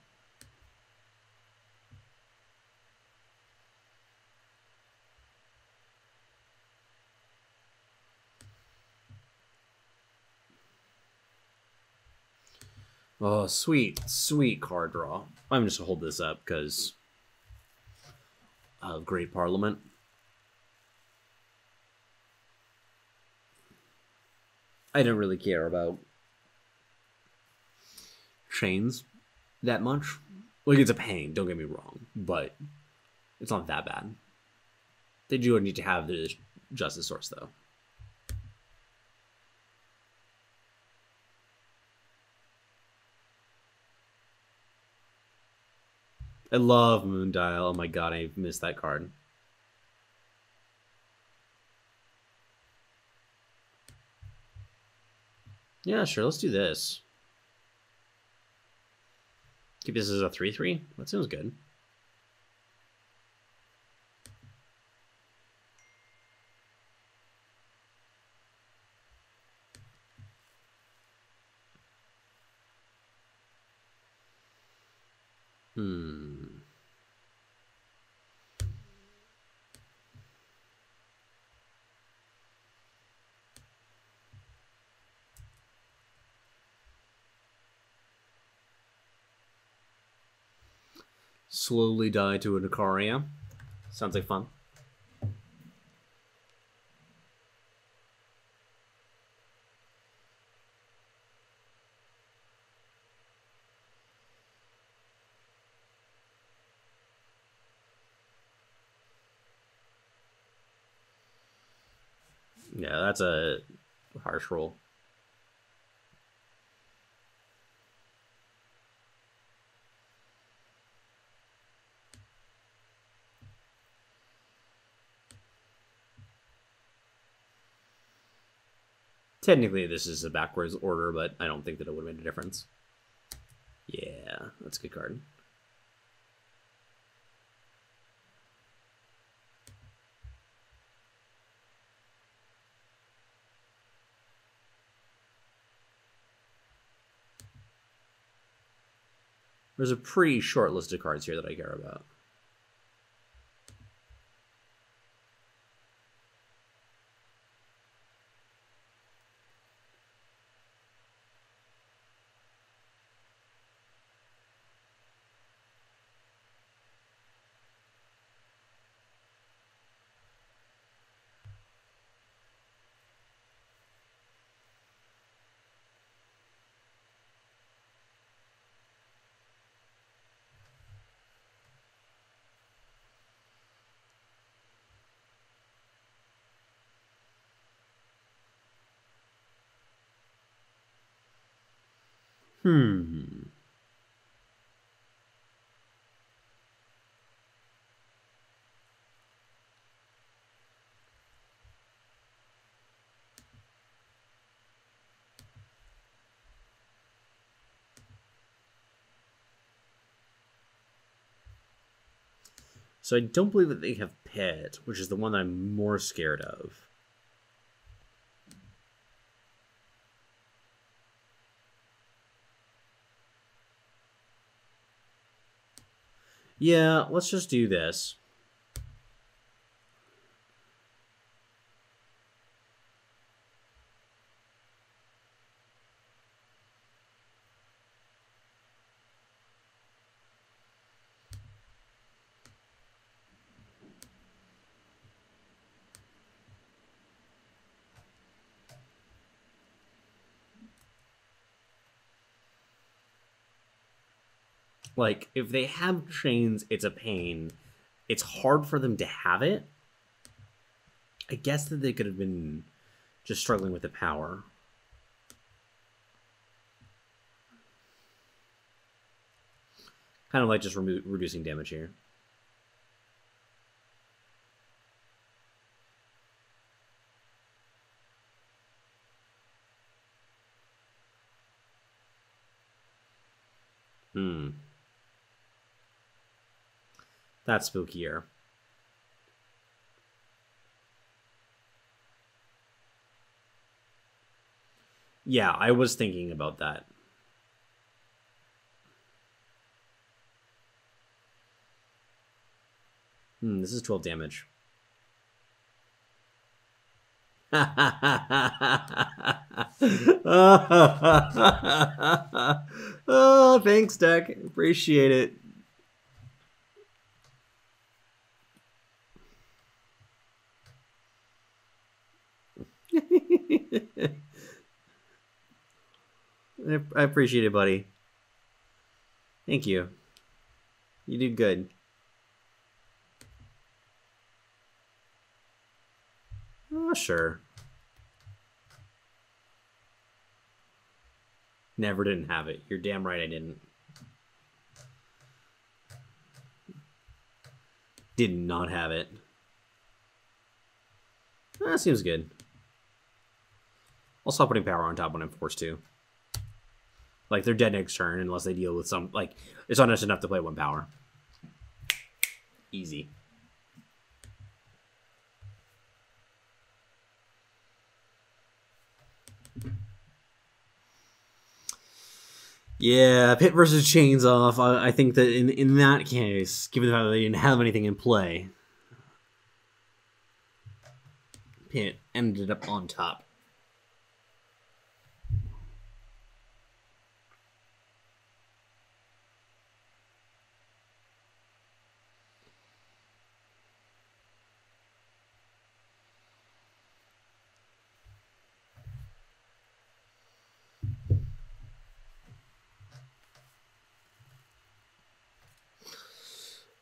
Oh, sweet, sweet card draw. I'm just gonna hold this up because of Great Parliament. I don't really care about chains that much. Like, it's a pain, don't get me wrong, but it's not that bad. They do need to have the justice source, though. I love Moondial. Oh my god, I missed that card. Yeah, sure, let's do this. Keep this as a 3/3? That sounds good. Slowly die to an Icaria. Sounds like fun. Yeah, that's a harsh roll. Technically, this is a backwards order, but I don't think that it would have made a difference. Yeah, that's a good card. There's a pretty short list of cards here that I care about. So I don't believe that they have Pet, which is the one I'm more scared of. Yeah, let's just do this. Like, if they have chains, it's a pain. It's hard for them to have it. I guess that they could have been just struggling with the power. Kind of like just reducing damage here. That's spookier. Yeah, I was thinking about that. This is 12 damage. Oh, thanks, Deck. Appreciate it. I appreciate it, buddy. Thank you. You did good. Oh, sure. Never didn't have it. You're damn right I didn't. Did not have it. That seems good. I'll stop putting power on top when I'm forced to. Like, they're dead next turn unless they deal with some... Like, it's not enough to play one power. Easy. Yeah, Pit versus Chains Off. I think that in that case, given the fact that they didn't have anything in play, Pit ended up on top.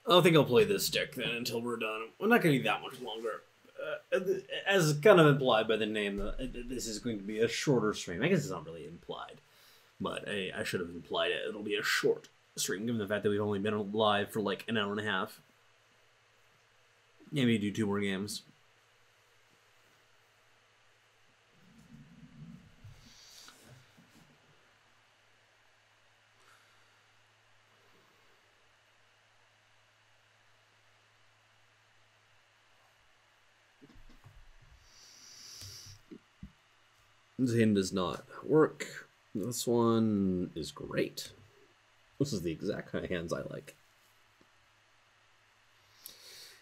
I don't think I'll play this deck then until we're done. We're not going to be that much longer. As kind of implied by the name, this is going to be a shorter stream. I guess it's not really implied, but I should have implied it. It'll be a short stream, given the fact that we've only been live for like an hour and a half. Maybe do 2 more games. Zin does not work. This one is great. This is the exact kind of hands I like.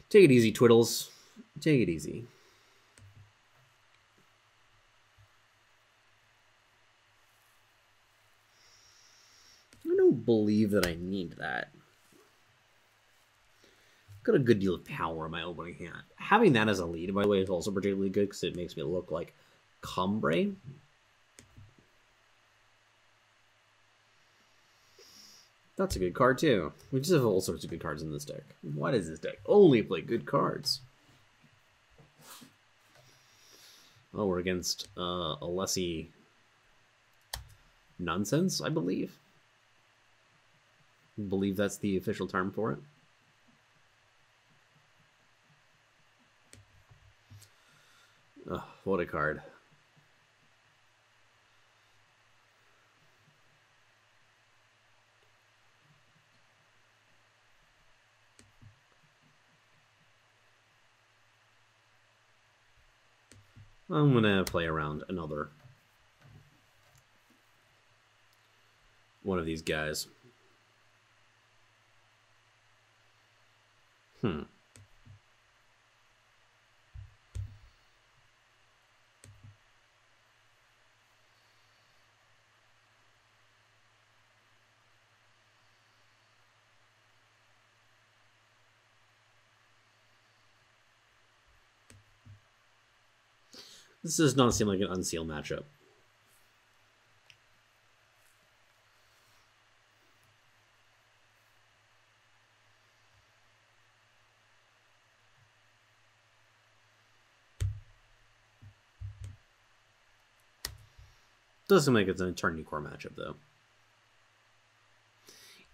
Take it easy, Twiddles. Take it easy. I don't believe that I need that. Got a good deal of power in my opening hand. Having that as a lead, by the way, is also particularly good because it makes me look like Combre. That's a good card too. We just have all sorts of good cards in this deck. Why does this deck only play good cards? Oh, we're against Alessi Nonsense, I believe. I believe that's the official term for it. Oh, what a card. I'm gonna play around another one of these guys. This does not seem like an unsealed matchup. Doesn't make it an Eternity Core matchup, though.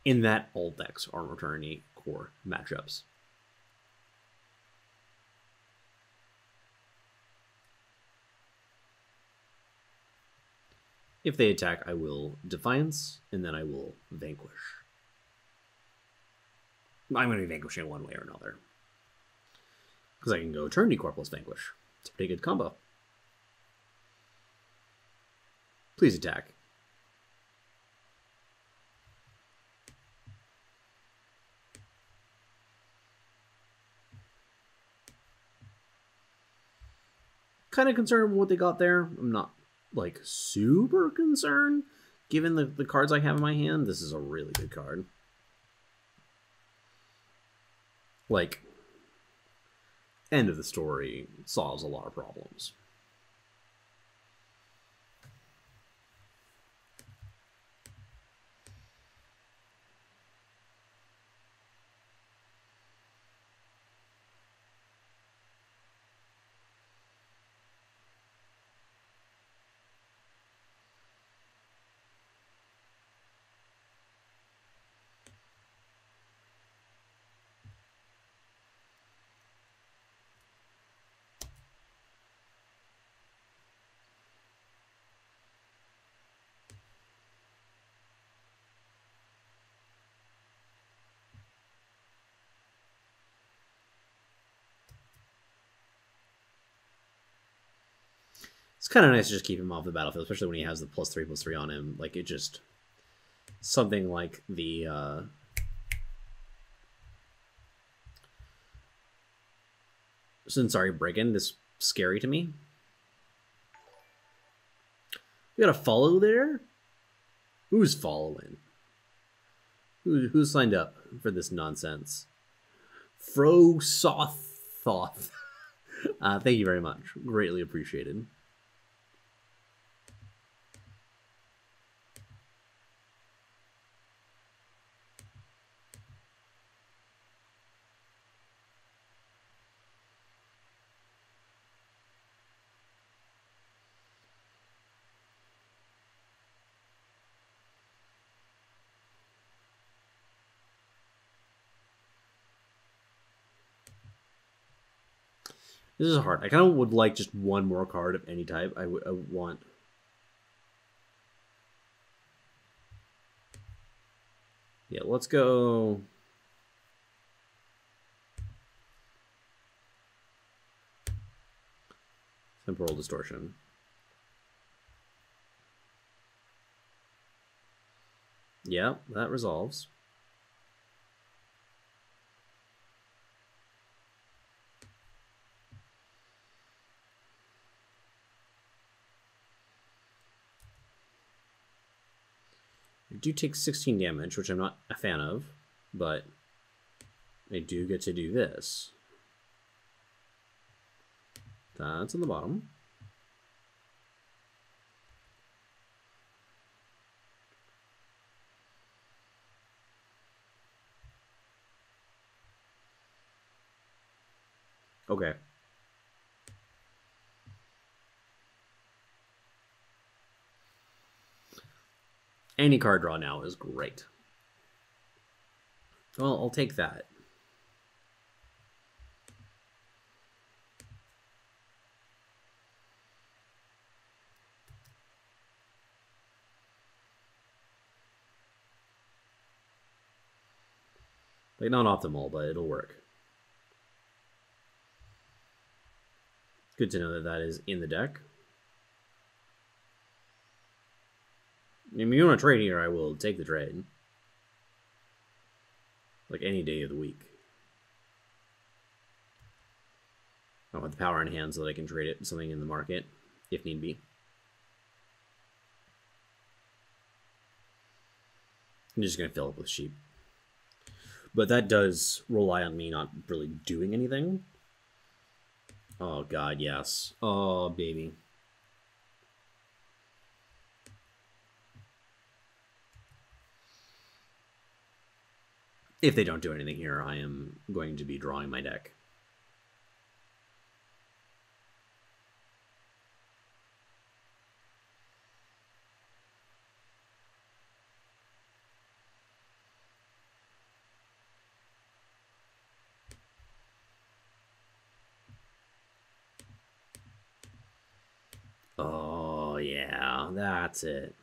In that, all decks are Eternity Core matchups. If they attack, I will Defiance, and then I will Vanquish. I'm going to be vanquishing one way or another. Because I can go Eternity Core plus Vanquish. It's a pretty good combo. Please attack. Kind of concerned with what they got there. I'm not, like, super concerned. Given the cards I have in my hand, this is a really good card. Like, end of the story solves a lot of problems. It's kind of nice to just keep him off the battlefield, especially when he has the +3/+3 on him. Like, it just... Something like the... Sensari Brigand is scary to me. We got a follow there? Who's following? Who signed up for this nonsense? Frosothoth. Thank you very much. Greatly appreciated. This is hard. I kind of would like just one more card of any type. I want... Yeah, let's go... Temporal Distortion. Yeah, that resolves. I do take 16 damage, which I'm not a fan of, but I do get to do this. That's on the bottom. Okay. Any card draw now is great. Well, I'll take that. Like, not optimal, but it'll work. Good to know that that is in the deck. If you want to trade here, I will take the trade. Like any day of the week. I want the power in hand so that I can trade it something in the market, if need be. I'm just going to fill up with sheep. But that does rely on me not really doing anything. Oh, God, yes. Oh, baby. If they don't do anything here, I am going to be drawing my deck. yeah, that's it.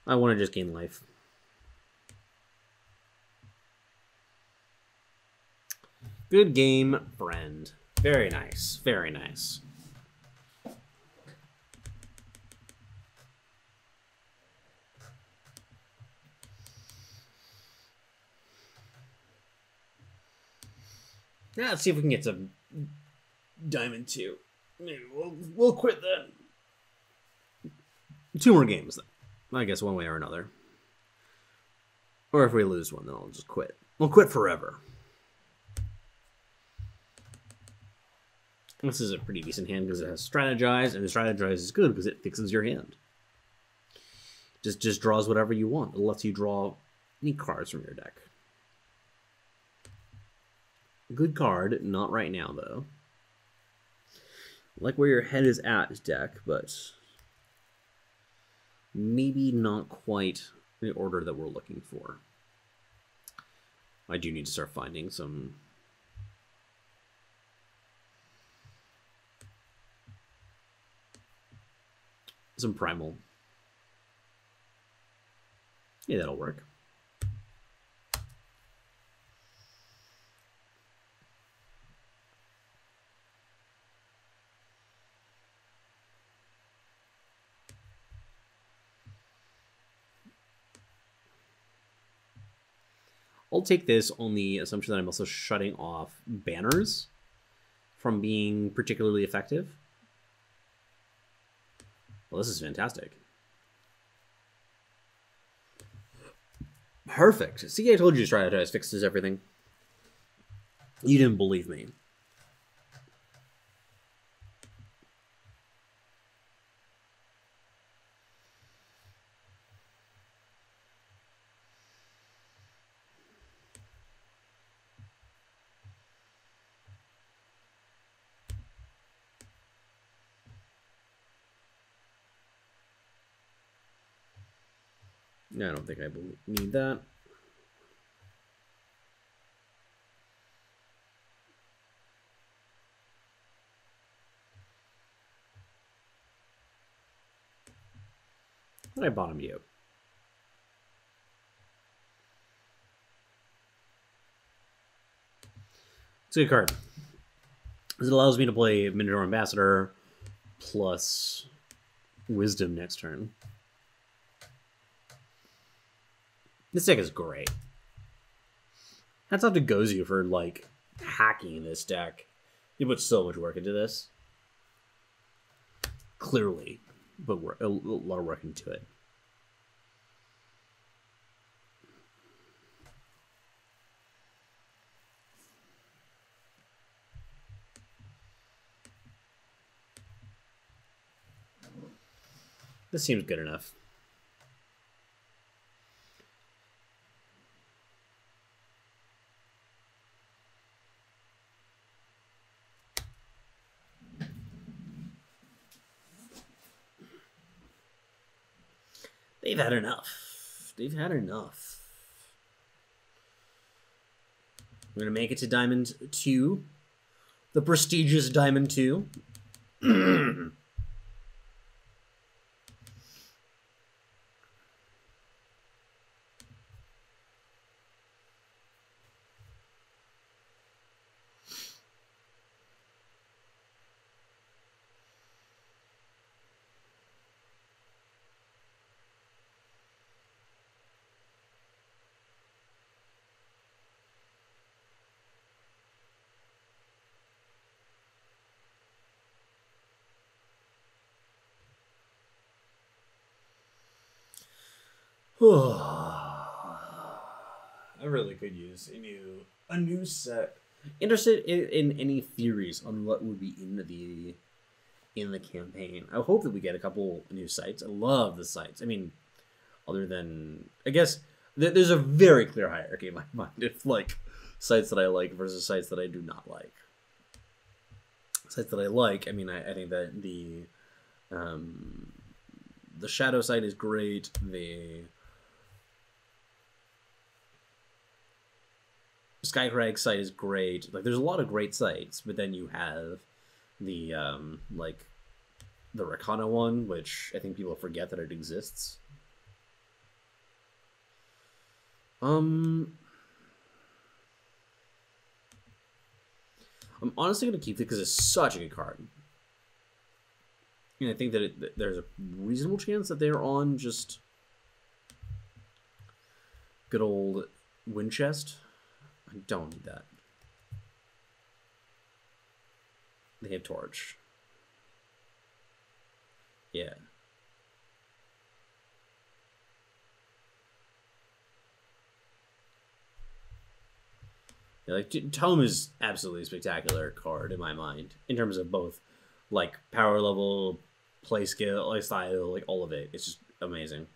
I want to just gain life. Good game, friend. Very nice. Very nice. Now let's see if we can get some Diamond 2. Maybe we'll quit then. 2 more games, then. I guess one way or another. Or if we lose one, then I'll just quit. We'll quit forever. This is a pretty decent hand because it has Strategize, and the Strategize is good because it fixes your hand. Just draws whatever you want. It lets you draw any cards from your deck. Good card, not right now though. I like where your head is at, deck, but maybe not quite the order that we're looking for. I do need to start finding some primal. Yeah, that'll work. I'll take this on the assumption that I'm also shutting off banners from being particularly effective. Well, this is fantastic. Perfect. See, I told you Strategize fixes everything. You didn't believe me. I don't think I need that. I bottom you. It's a good card. It allows me to play Minotaur Ambassador plus Wisdom next turn. This deck is great. Hats off to Gozu for, like, hacking this deck. You put so much work into this. Clearly. But a lot of work into it. This seems good enough. They've had enough. They've had enough. We're going to make it to Diamond 2. The prestigious Diamond 2. I really could use a new set. Interested in any theories on what would be in the campaign. I hope that we get a couple new sites. I love the sites. I mean, other than, I guess there's a very clear hierarchy in my mind of like sites that I like versus sites that I do not like. sites that I like. I mean, I think that the Shadow site is great. The Skycrag site is great. Like, there's a lot of great sites, but then you have the like the Rakana one, which I think people forget that it exists. I'm honestly gonna keep it because it's such a good card, and I think that there's a reasonable chance that they're on just good old Winchest. I don't need that. They have Torch. Yeah. Yeah, like Tome is absolutely a spectacular card in my mind in terms of both like power level, play skill, play style, like all of it. It's just amazing.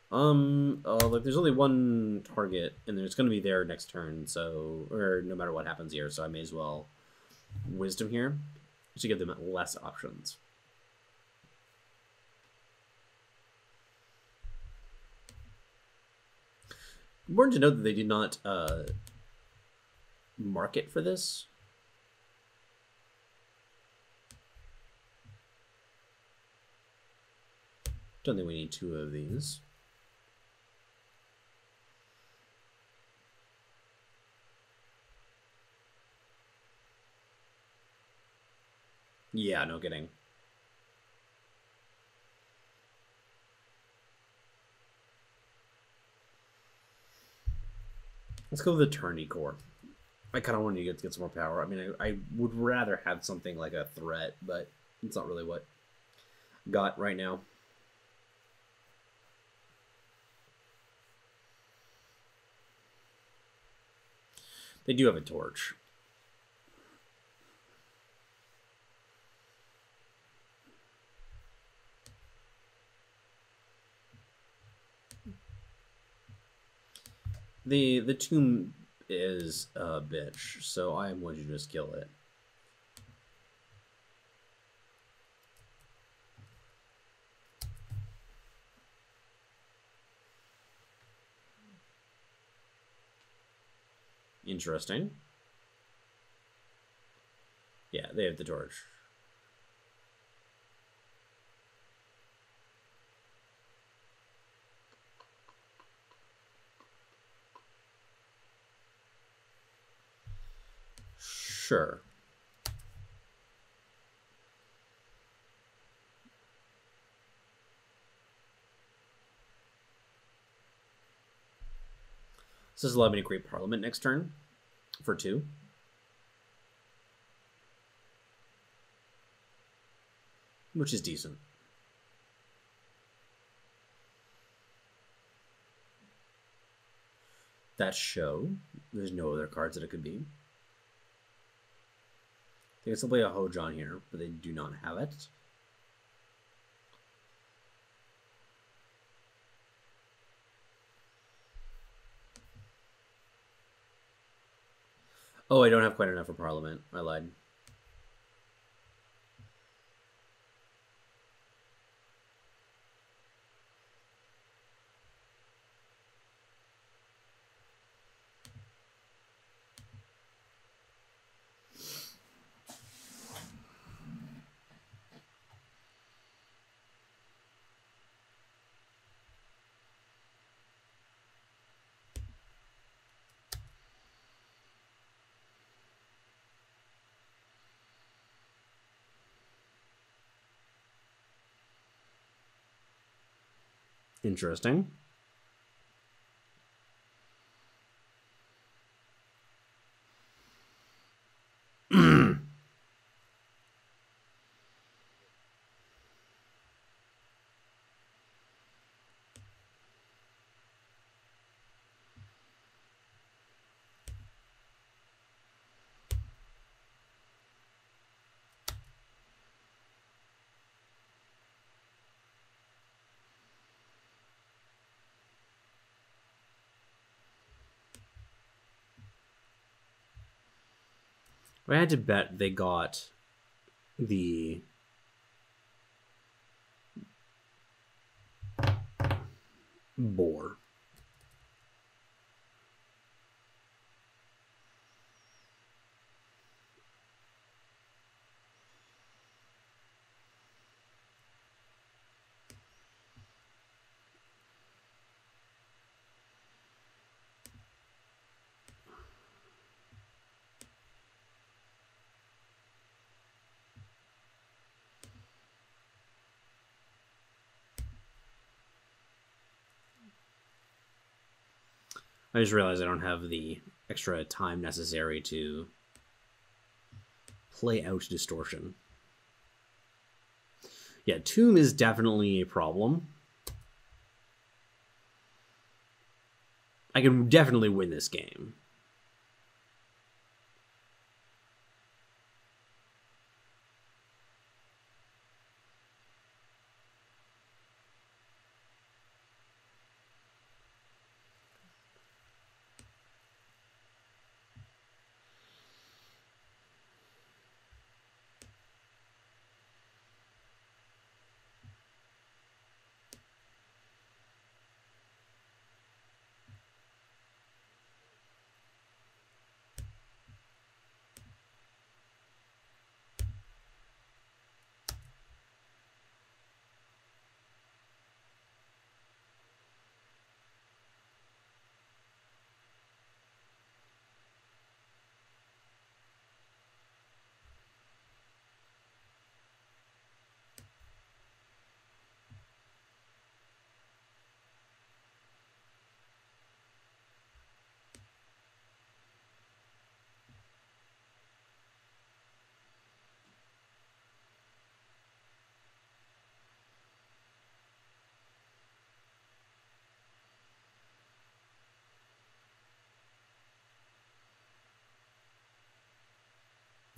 Like there's only one target, and it's going to be there next turn, so or no matter what happens here, so I may as well Wisdom here to give them less options. Important to note that they did not market for this. Don't think we need two of these. Yeah, no kidding. Let's go with the Tourney Core. I kind of want to get some more power. I mean, I would rather have something like a threat, but it's not really what I got right now. They do have a torch. The tomb is a bitch, so I am going to just kill it. Interesting. Yeah, they have the torch. Sure. So this allows me to create Parliament next turn for 2. Which is decent. That show. There's no other cards that it could be. They can still play a Hojon here, but they do not have it. Oh, I don't have quite enough for Parliament. I lied. Interesting. I had to bet they got the boar. I just realized I don't have the extra time necessary to play out distortion. Yeah, Tomb is definitely a problem. I can definitely win this game.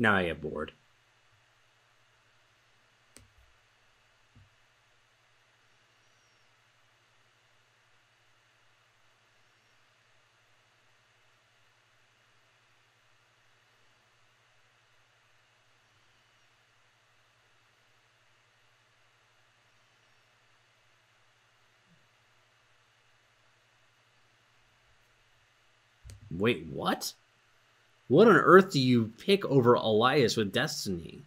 Now I get bored. Wait, what? What on earth do you pick over Elias with Destiny?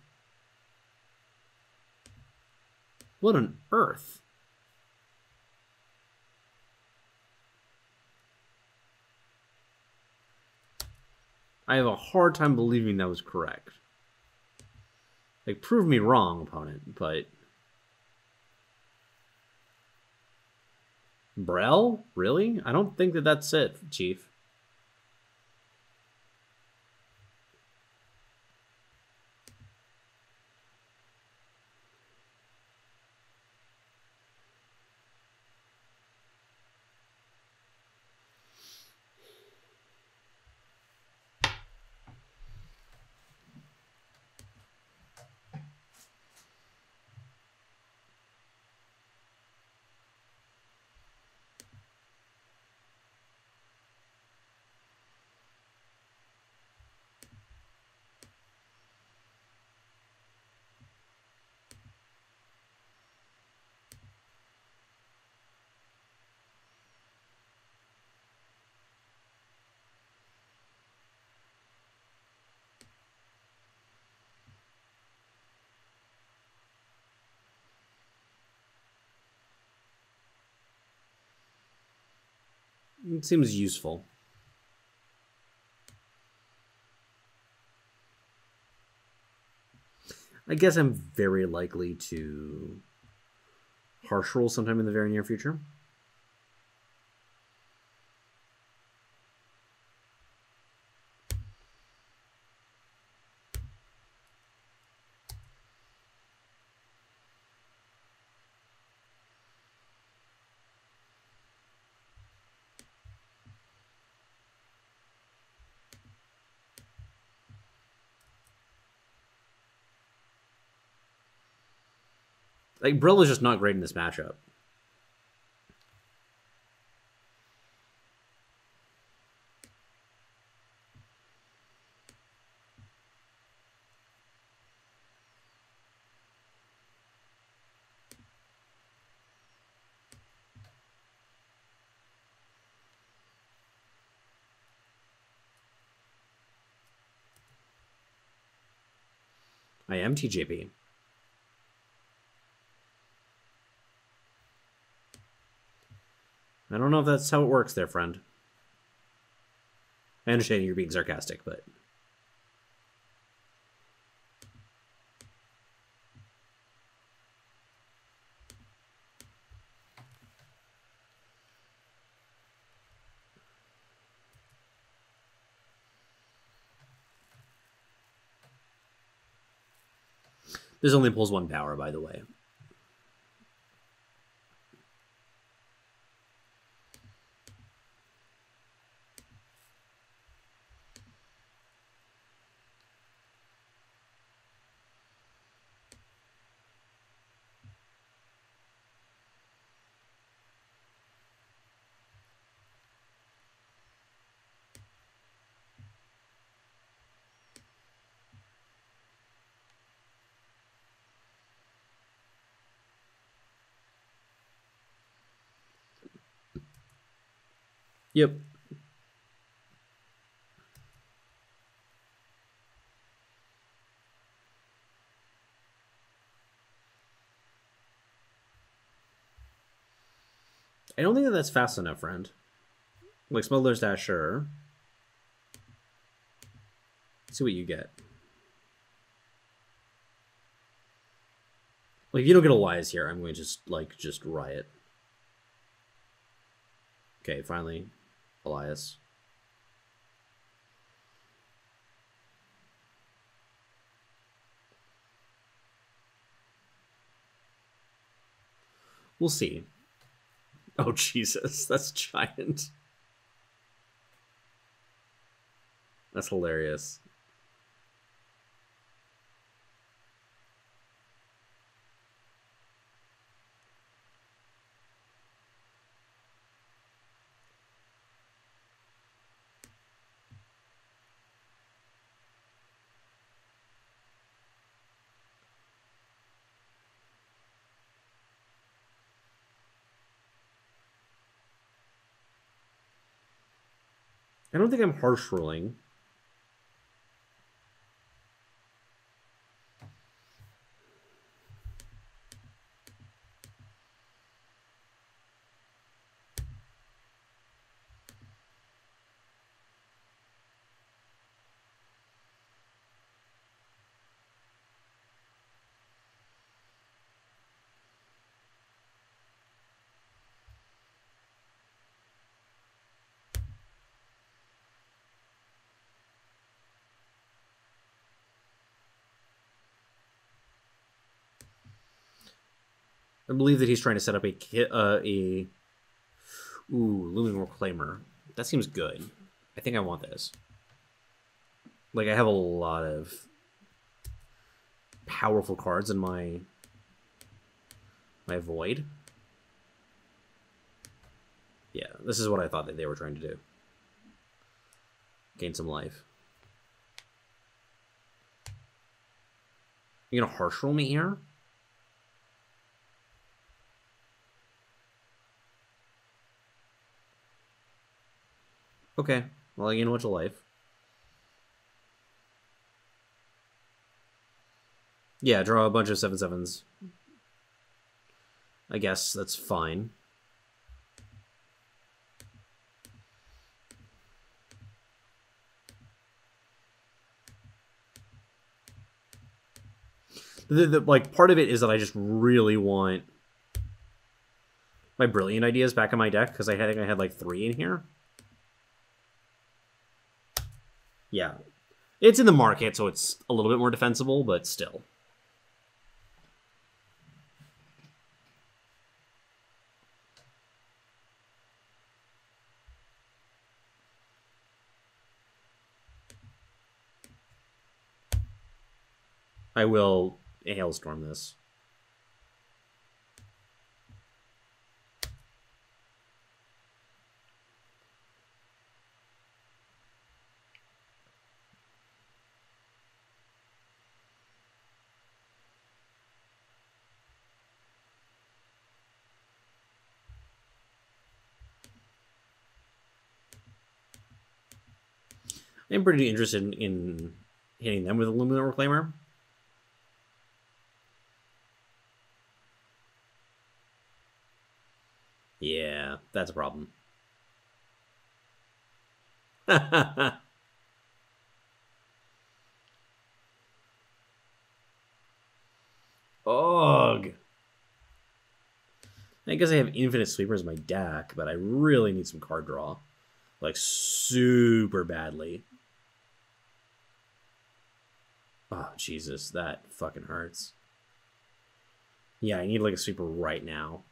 What on earth? I have a hard time believing that was correct. Like, prove me wrong, opponent, but... Brel? Really? I don't think that that's it, Chief. It seems useful. I guess I'm very likely to harsh roll sometime in the very near future. Like, Brill is just not great in this matchup. I am TJP. I don't know if that's how it works there, friend. I understand you're being sarcastic, but... This only pulls 1 power, by the way. Yep. I don't think that that's fast enough, friend. Like, Smuggler's Dash, sure. Let's see what you get. Like, if you don't get Elias here, I'm going to just riot. Okay, finally, Elias. We'll see. Oh, Jesus, that's giant. That's hilarious. I don't think I'm harsh ruling. I believe that he's trying to set up a Looming Reclaimer. That seems good. I think I want this. Like, I have a lot of powerful cards in my Void. Yeah, this is what I thought that they were trying to do. Gain some life. You gonna harsh roll me here? Okay, well, I gain a bunch of life. Yeah, draw a bunch of 7/7s. I guess that's fine. Like, part of it is that I just really want my Brilliant Ideas back in my deck, because I think I had like 3 in here. Yeah. It's in the market, so it's a little bit more defensible, but still. I will Hailstorm this. I'm pretty interested in hitting them with a Luminant Reclaimer. Yeah, that's a problem. Ugh. I guess I have infinite sweepers in my deck, but I really need some card draw. Like, super badly. Oh, Jesus, that fucking hurts. Yeah, I need, like, a sweeper right now.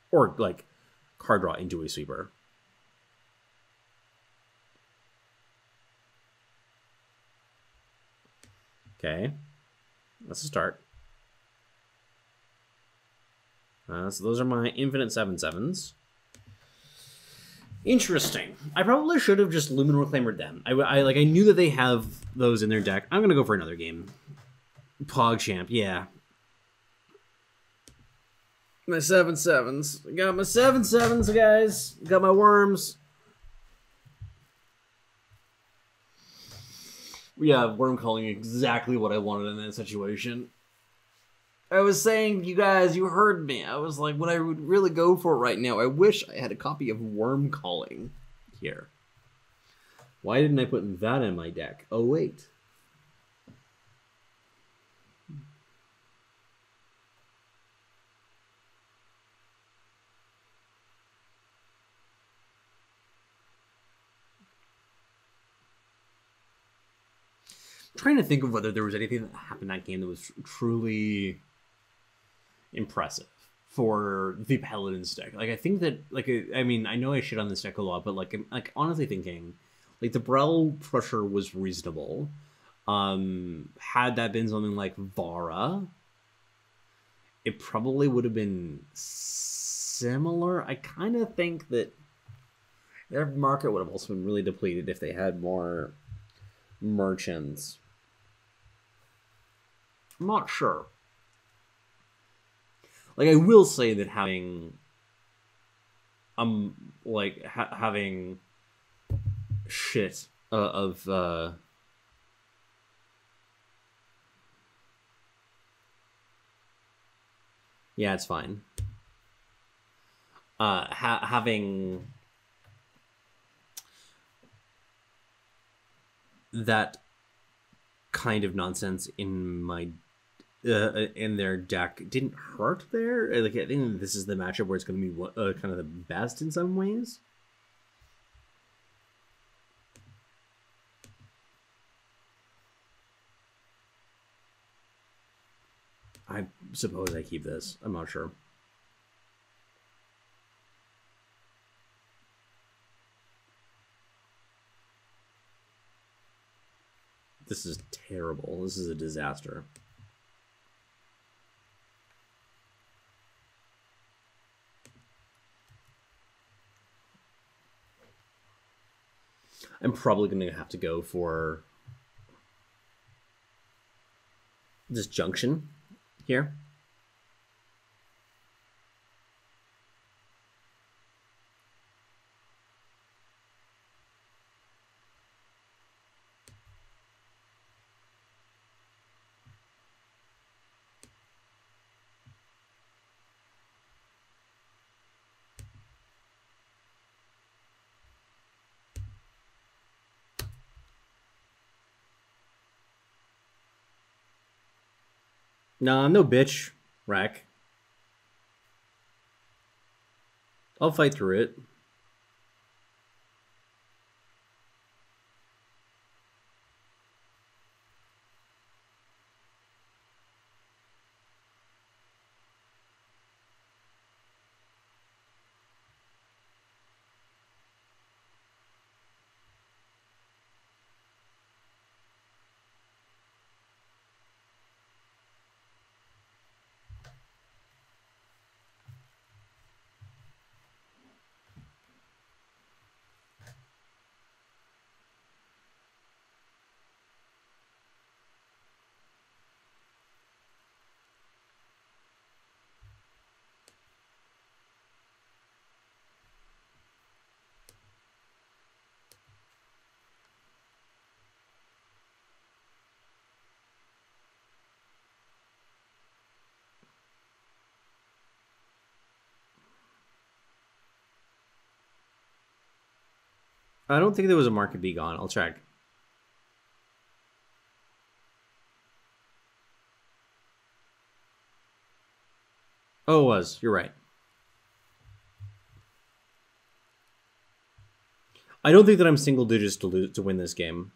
Or, like, card draw into a sweeper. Okay. That's a start. So those are my infinite 7/7s. Interesting. I probably should have just Luminor Reclaimer them. I knew that they have those in their deck. I'm gonna go for another game. PogChamp, yeah. My 7/7s. Got my 7/7s, guys. Got my worms. Yeah, worm calling exactly what I wanted in that situation. I was saying, you guys, you heard me. I was like, what I would really go for right now, I wish I had a copy of Worm Calling here. Why didn't I put that in my deck? Oh, wait. I'm trying to think of whether there was anything that happened in that game that was truly impressive for the Paladins deck. Like, I think that, like, I mean, I know I shit on this deck a lot, but like, I'm like honestly thinking, like, the Brel Pressure was reasonable. Had that been something like Vara, it probably would have been similar. I kind of think that their market would have also been really depleted if they had more merchants. I'm not sure. Like, I will say that having having shit of yeah, it's fine. Having that kind of nonsense in my in their deck didn't hurt there. Like, I think this is the matchup where it's going to be kind of the best in some ways. I suppose I keep this. I'm not sure. This is terrible. This is a disaster. I'm probably going to have to go for Disjunction here. No, I'm no bitch, Rack. I'll fight through it. I don't think there was a market B gone. I'll check. Oh, it was. You're right. I don't think that I'm single digits to win this game.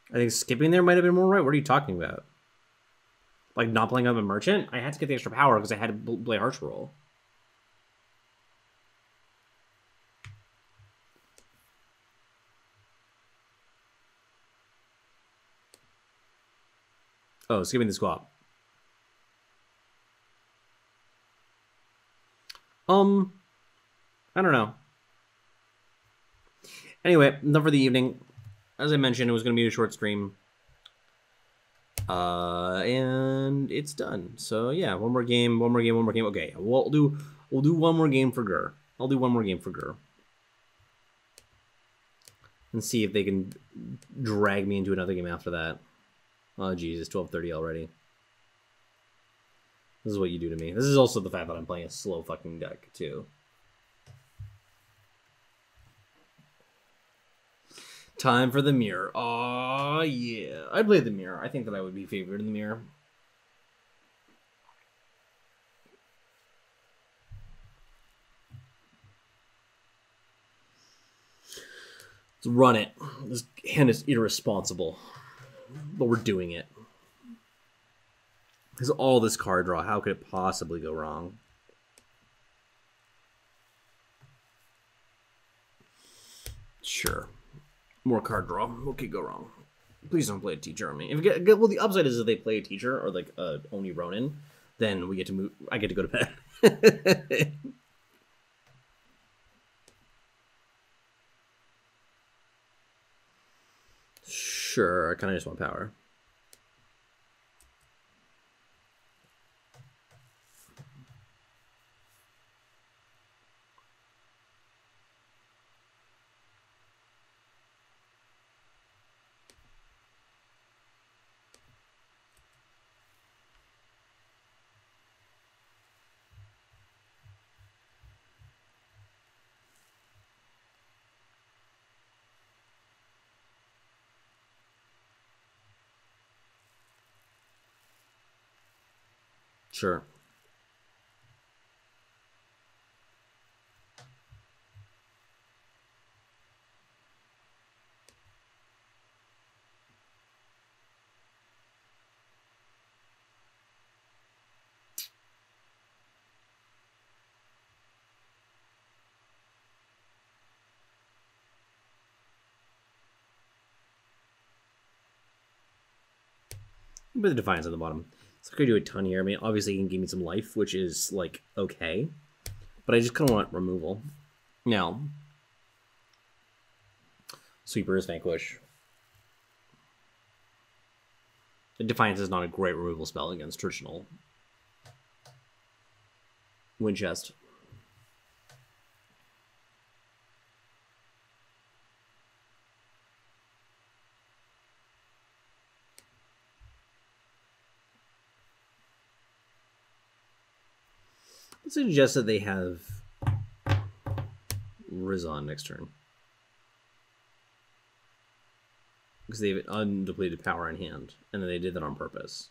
I think skipping there might have been more right. What are you talking about? Like not playing up a merchant? I had to get the extra power because I had to play Harsh Roll. Oh, skipping the swap. I don't know. Anyway, enough for the evening. As I mentioned, it was going to be a short stream. And it's done. So yeah, one more game. Okay, we'll do one more game for Gur. I'll do one more game for Gur. And see if they can drag me into another game after that. Oh geez, it's 12:30 already. This is what you do to me. This is also the fact that I'm playing a slow fucking deck too. Time for the mirror. Oh yeah, I played the mirror. I think that I would be favored in the mirror. Let's run it. This hand is irresponsible, but we're doing it. Because all this card draw, how could it possibly go wrong? Sure. More card draw. What could go wrong? Please don't play a teacher on me. If well, the upside is if they play a teacher or like Oni Ronin, then we get to move. I get to go to bed. Sure, I kind of just want power. Sure. Put the Defiance on the bottom. It's not going to do a ton here. I mean, obviously, he can give me some life, which is, like, okay. But I just kind of want removal. Now, Sweeper is Vanquish. Defiance is not a great removal spell against traditional Winchest. Let's suggest that they have Rizon next turn. because they have undepleted power in hand, and then they did that on purpose.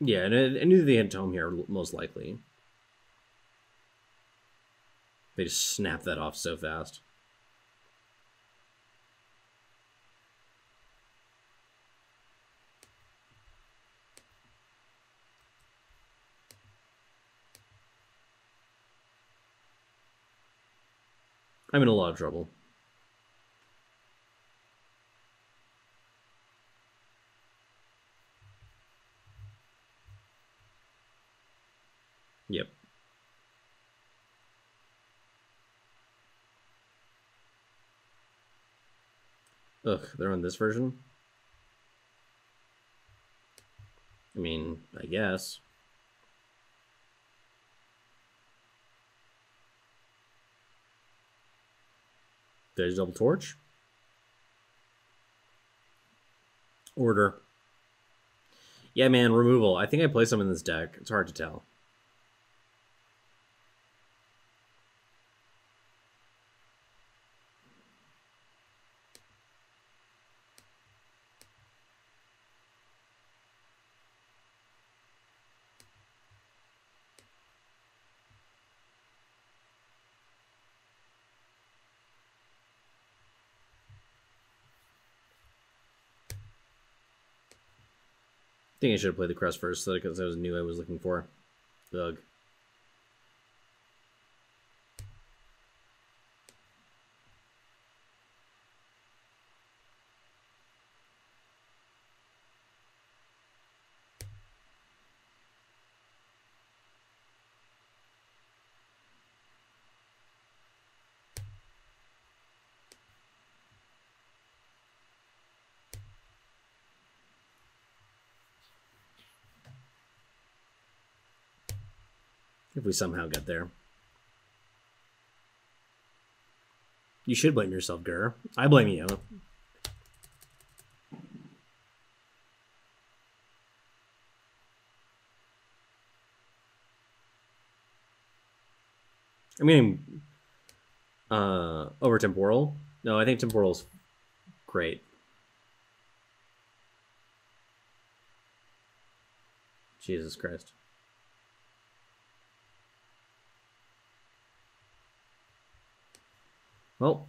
Yeah, and I knew they had Tome here, most likely. They just snapped that off so fast. I'm in a lot of trouble. Yep. Ugh, they're on this version? I mean, I guess. There's Double Torch. Order. Yeah, man, removal. I think I play some in this deck. It's hard to tell. I think I should have played the crest first, because I was knew I was looking for. Ugh. If we somehow get there. You should blame yourself, Gur. I blame you. I mean, over Temporal? No, I think Temporal's great. Jesus Christ. Well.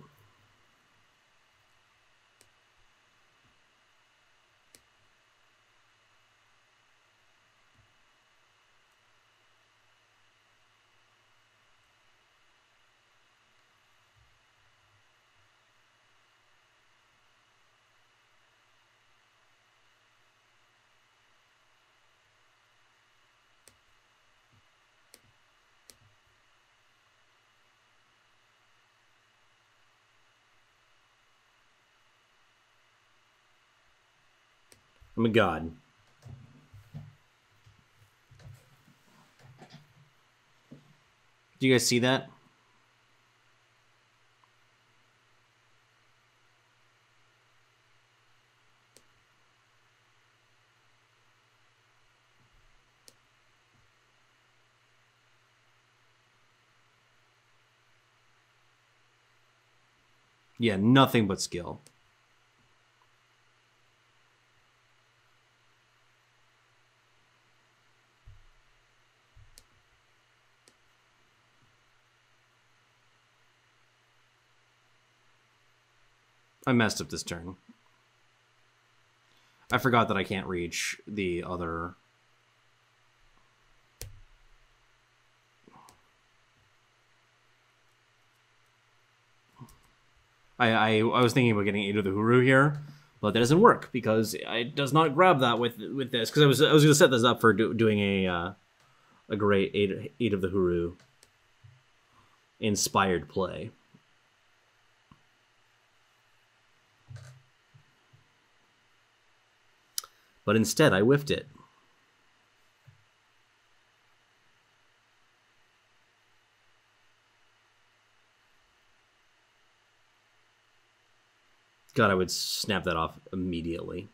I'm a god. Do you guys see that? Yeah, nothing but skill. I messed up this turn. I forgot that I can't reach the other... I was thinking about getting 8 of the Huru here, but that doesn't work because it does not grab that with this. Because I was going to set this up for doing a great 8 of the Huru inspired play. But instead, I whiffed it. God, I would snap that off immediately.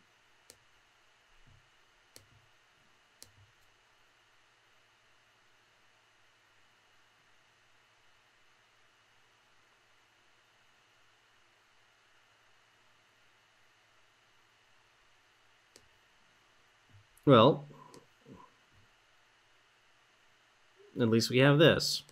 Well, at least we have this.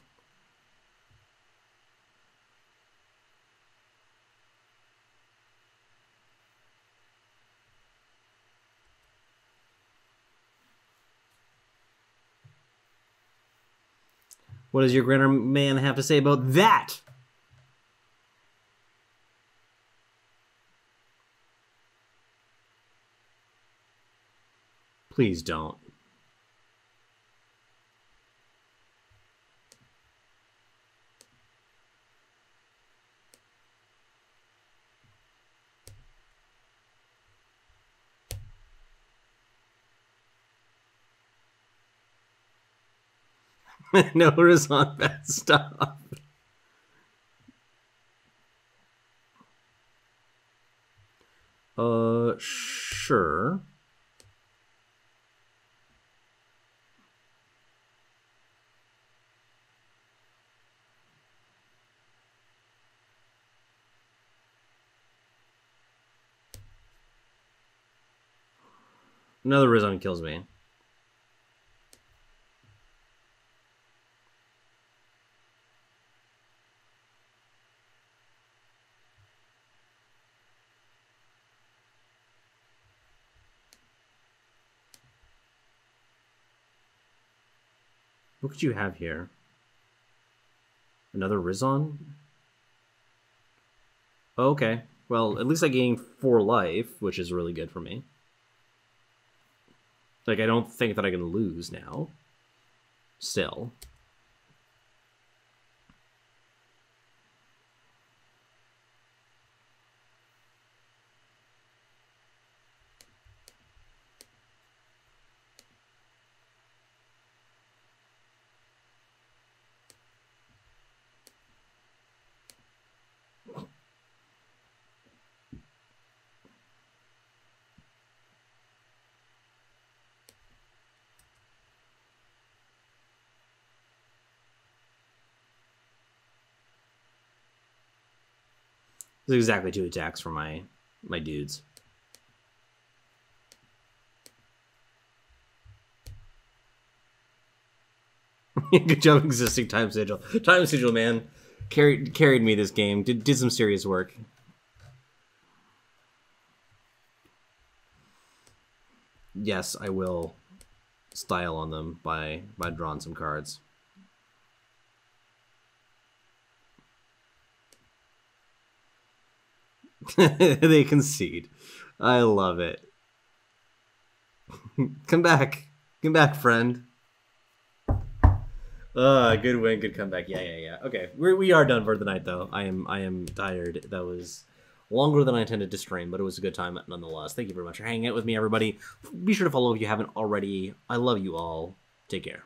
What does your grinner man have to say about that? Please don't. No horizontal bad stuff. Sure. Another Rizon kills me. What could you have here? Another Rizon? Okay. Well, at least I gained 4 life, which is really good for me. Like, I don't think that I can lose now. Still. This is exactly 2 attacks for my dudes. Good job existing Time Sigil. Time Sigil, man. Carried me this game. Did some serious work. Yes, I will style on them by drawing some cards. They concede. I love it. Come back. Come back, friend. Good win, good comeback. Yeah. Okay, we are done for the night, though. I am tired. That was longer than I intended to stream, but it was a good time nonetheless. Thank you very much for hanging out with me, everybody. Be sure to follow if you haven't already. I love you all. Take care.